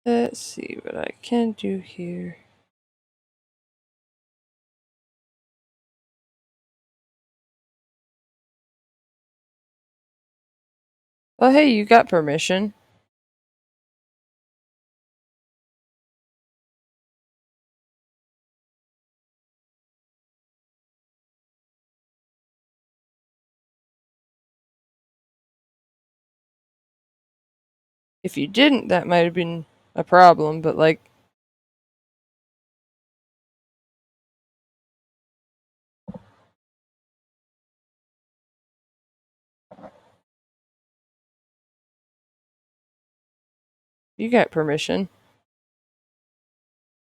Let's see what I can do here. Well, hey, you got permission. If you didn't, that might have been a problem, but like, you got permission.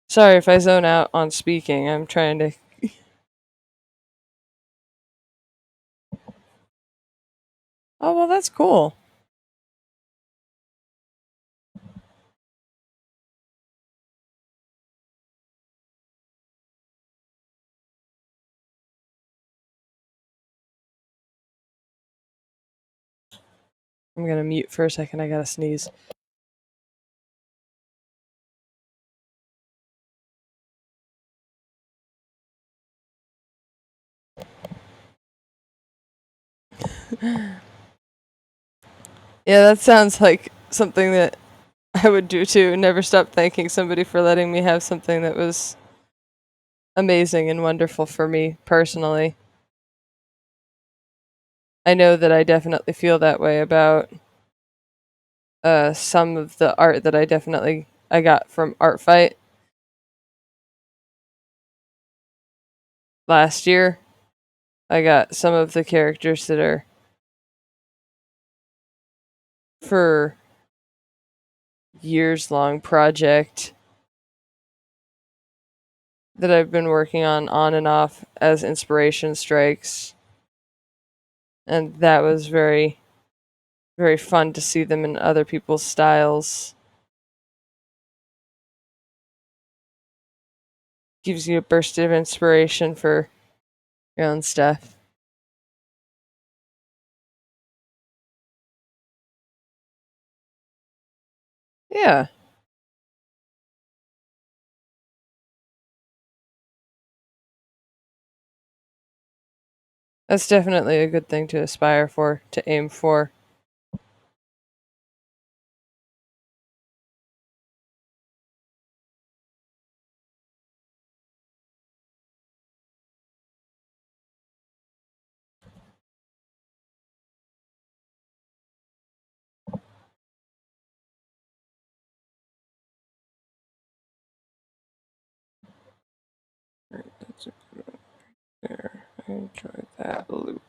Sorry if I zone out on speaking. I'm trying to. Oh, well, that's cool. I'm gonna mute for a second. I gotta sneeze. Yeah, that sounds like something that I would do too. Never stop thanking somebody for letting me have something that was amazing and wonderful for me personally. I know that I definitely feel that way about some of the art that I got from Art Fight last year. I got some of the characters that are for years long project that I've been working on and off as inspiration strikes, and that was very fun to see them in other people's styles. Gives you a burst of inspiration for your own stuff. Yeah, that's definitely a good thing to aspire for, to aim for. That's a good one there. I enjoyed that loop.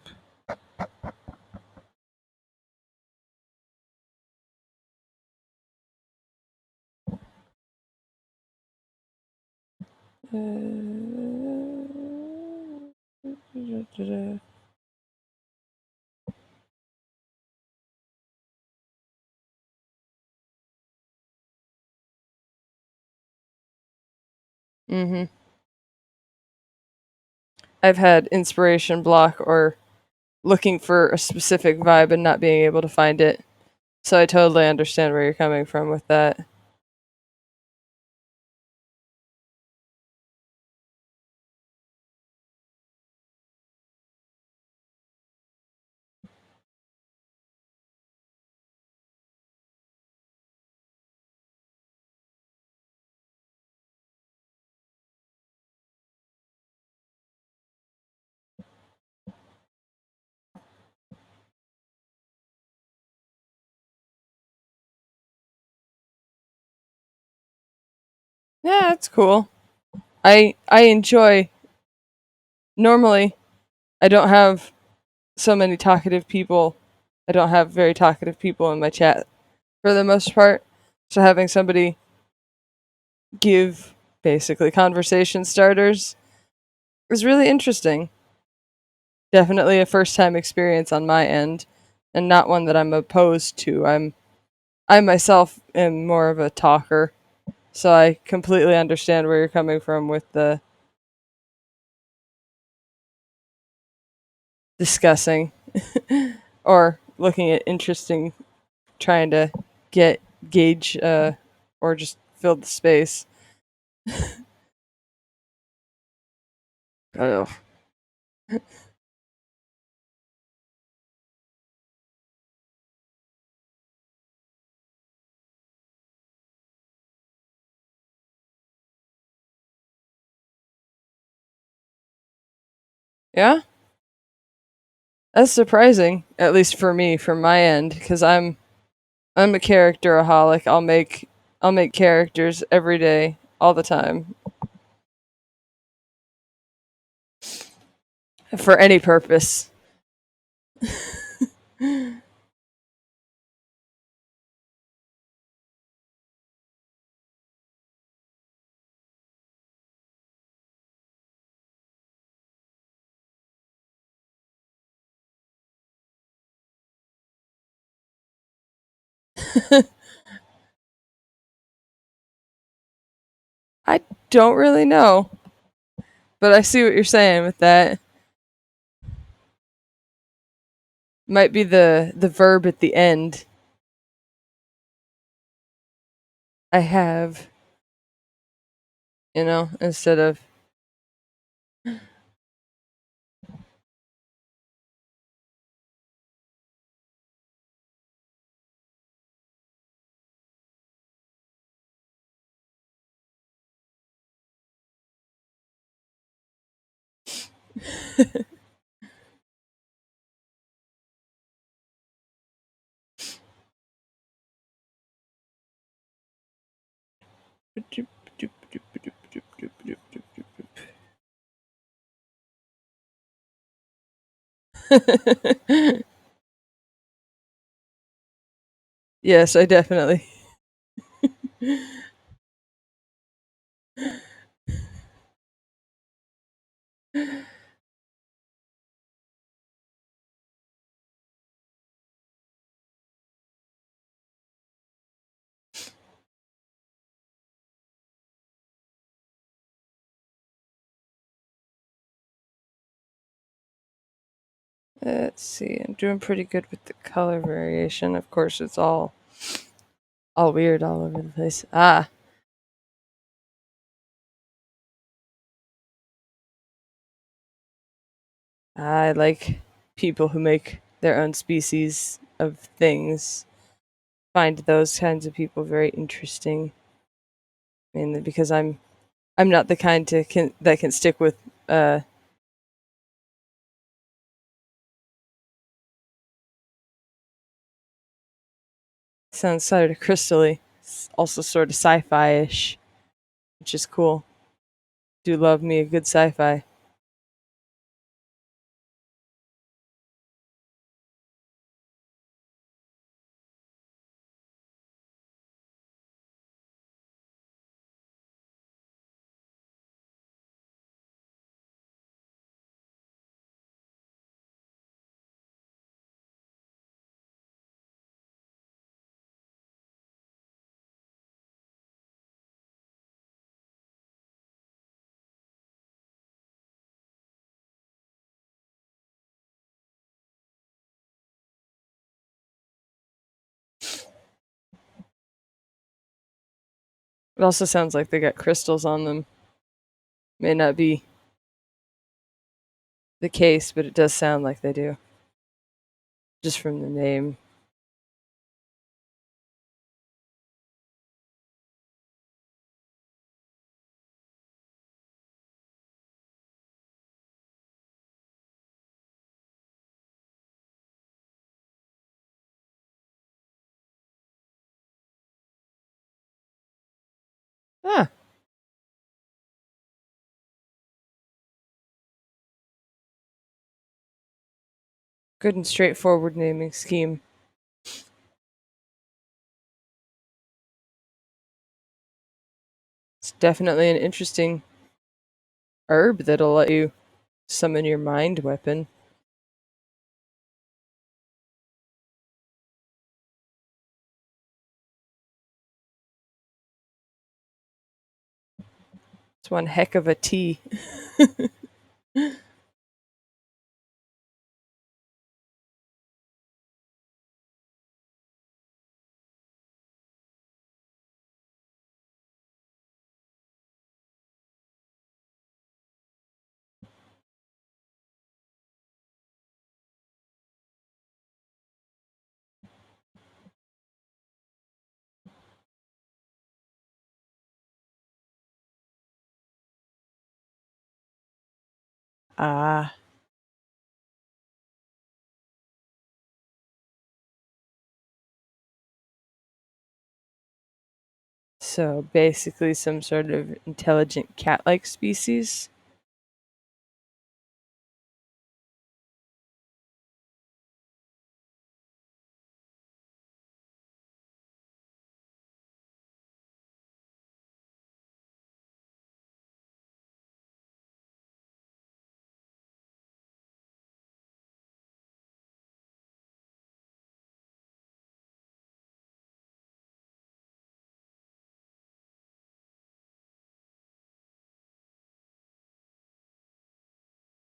Mm-hmm. I've had inspiration block or looking for a specific vibe and not being able to find it. So I totally understand where you're coming from with that. Yeah, that's cool. I enjoy normally I don't have so many talkative people. I don't have very talkative people in my chat for the most part. So having somebody give basically conversation starters is really interesting. Definitely a first time experience on my end and not one that I'm opposed to. I myself am more of a talker, so I completely understand where you're coming from with the discussing or looking at interesting, trying to get gauge or just fill the space. Oh. Yeah, that's surprising, at least for me, from my end, because I'm a characteraholic. I'll make characters every day, all the time, for any purpose. I don't really know, but I see what you're saying with that. Might be the verb at the end. I have, instead of yes, I definitely. Let's see. I'm doing pretty good with the color variation. Of course, it's all weird all over the place. Ah, I like people who make their own species of things. Find those kinds of people very interesting. Mainly because I'm not the kind that can stick with uh sounds sort of crystally. It's also sort of sci-fi-ish, which is cool. Do love me a good sci-fi. It also sounds like they got crystals on them. May not be the case, but it does sound like they do, just from the name. Ah, good and straightforward naming scheme. It's definitely an interesting herb that'll let you summon your mind weapon. It's one heck of a tea. Ah, so basically some sort of intelligent cat-like species.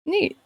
Neat.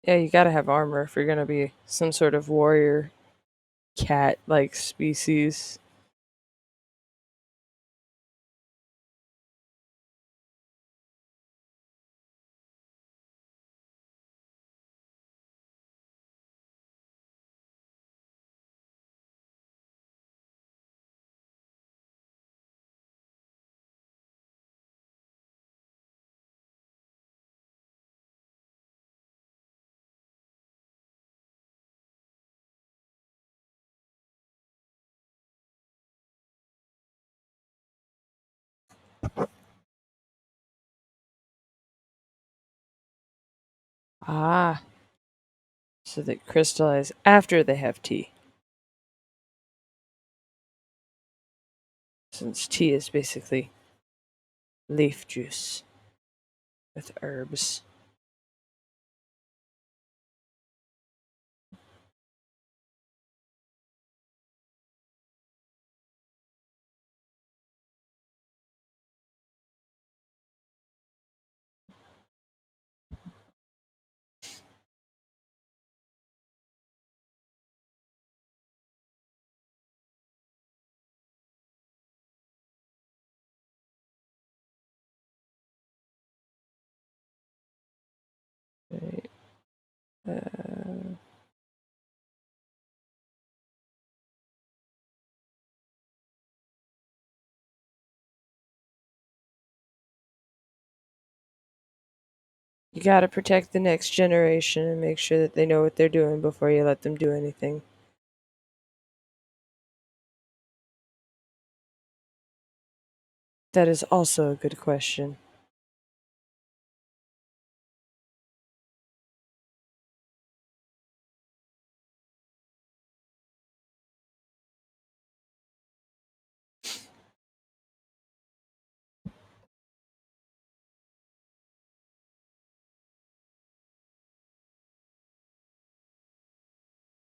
Yeah, you gotta have armor if you're gonna be some sort of warrior cat like species. Ah, so they crystallize after they have tea. Since tea is basically leaf juice with herbs. Right. You gotta protect the next generation and make sure that they know what they're doing before you let them do anything. That is also a good question.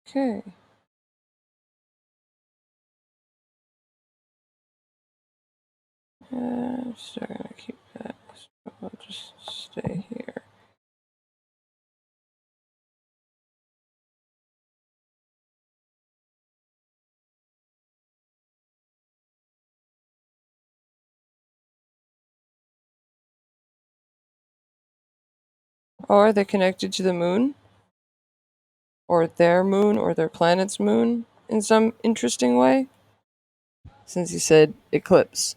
Okay. So I'm gonna keep that. So I'll just stay here. Or are they connected to the moon? Or their moon? Or their planet's moon? In some interesting way? Since you said eclipse.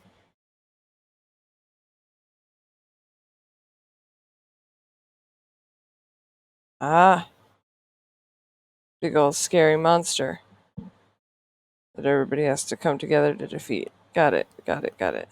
Ah, big old scary monster that everybody has to come together to defeat. Got it, got it, got it.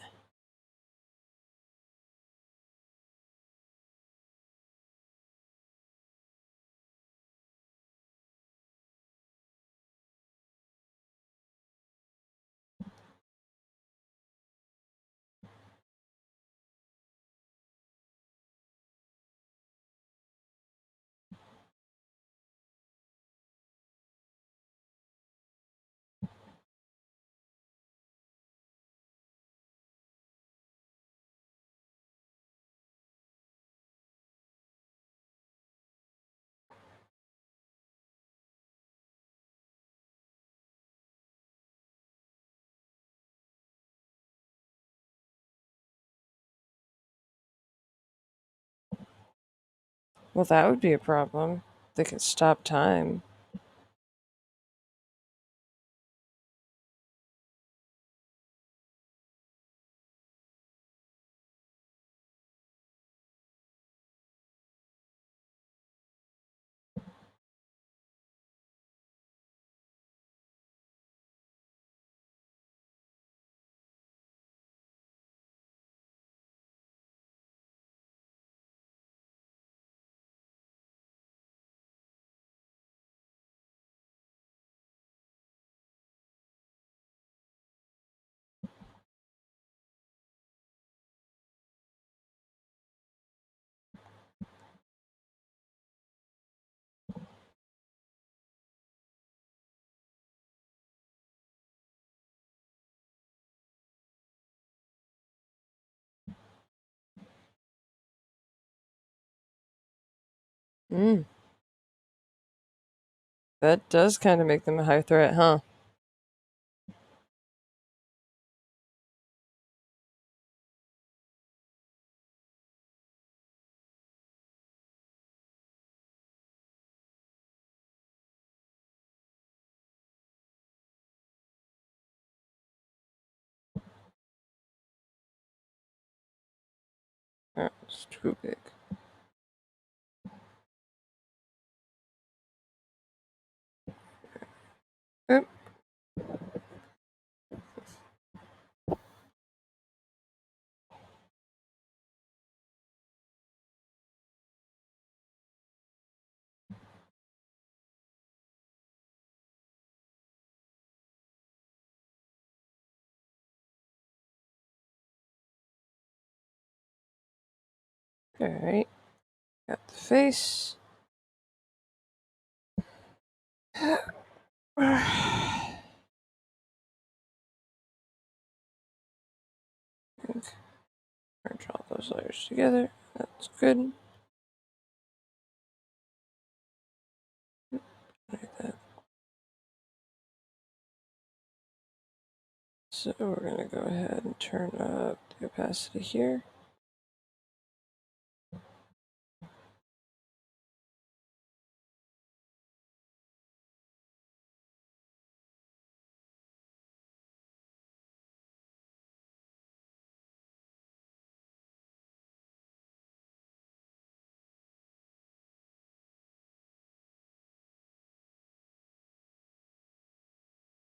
Well, that would be a problem. They could stop time. Mm. That does kind of make them a high threat, huh? Oh, it's too big. Oop. Alright. Got the face. Merge all those layers together. That's good. Like that. So we're going to go ahead and turn up the opacity here.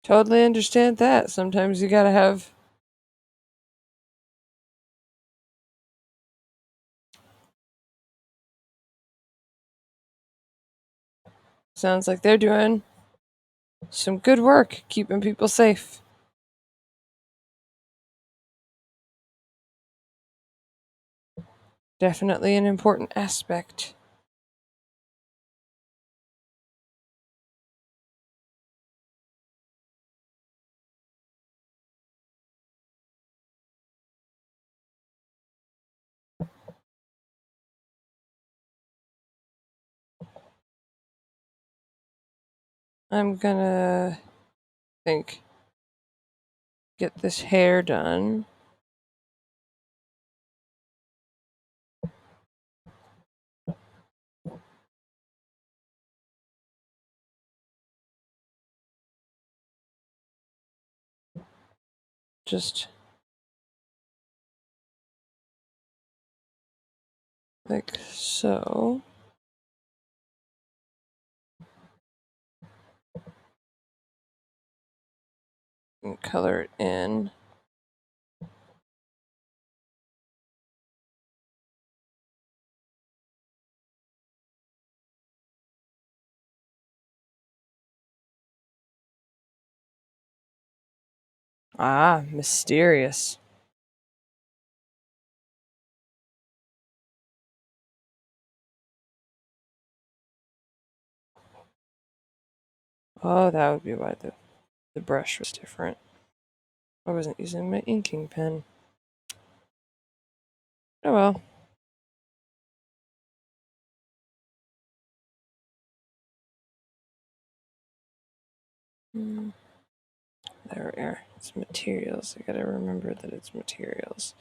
Totally understand that. Sometimes you gotta have. Sounds like they're doing some good work keeping people safe. Definitely an important aspect. I'm gonna think get this hair done. Just like so. And color it in. Ah, mysterious. Oh, that would be why the brush was different. I wasn't using my inking pen. Oh well. Mm, there we are. It's materials. I gotta remember that it's materials.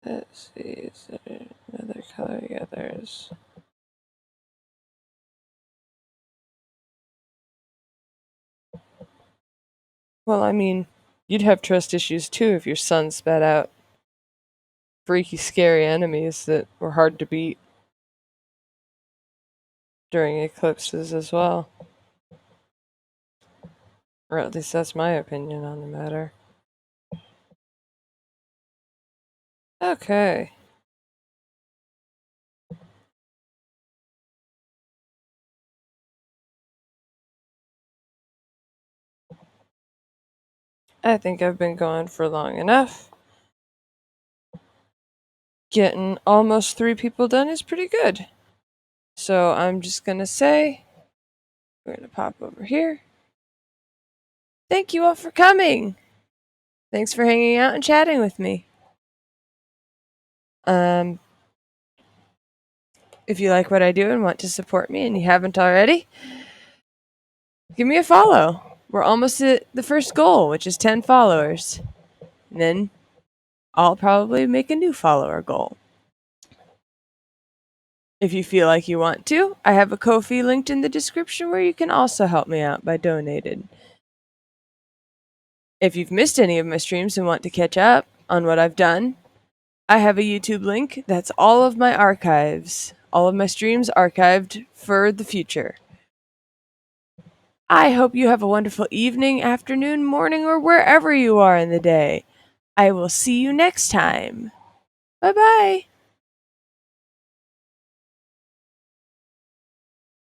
Let's see, is there another color? Yeah, there is. Well, I mean, you'd have trust issues too if your son spat out freaky, scary enemies that were hard to beat during eclipses as well. Or at least that's my opinion on the matter. Okay. I think I've been going for long enough. Getting almost 3 people done is pretty good. So I'm just gonna say, we're gonna pop over here. Thank you all for coming. Thanks for hanging out and chatting with me. Um, if you like what I do and want to support me and you haven't already, give me a follow. We're almost at the first goal, which is 10 followers. And then I'll probably make a new follower goal. If you feel like you want to, I have a Ko-fi linked in the description where you can also help me out by donating. If you've missed any of my streams and want to catch up on what I've done, I have a YouTube link that's all of my archives, all of my streams archived for the future. I hope you have a wonderful evening, afternoon, morning, or wherever you are in the day. I will see you next time. Bye bye.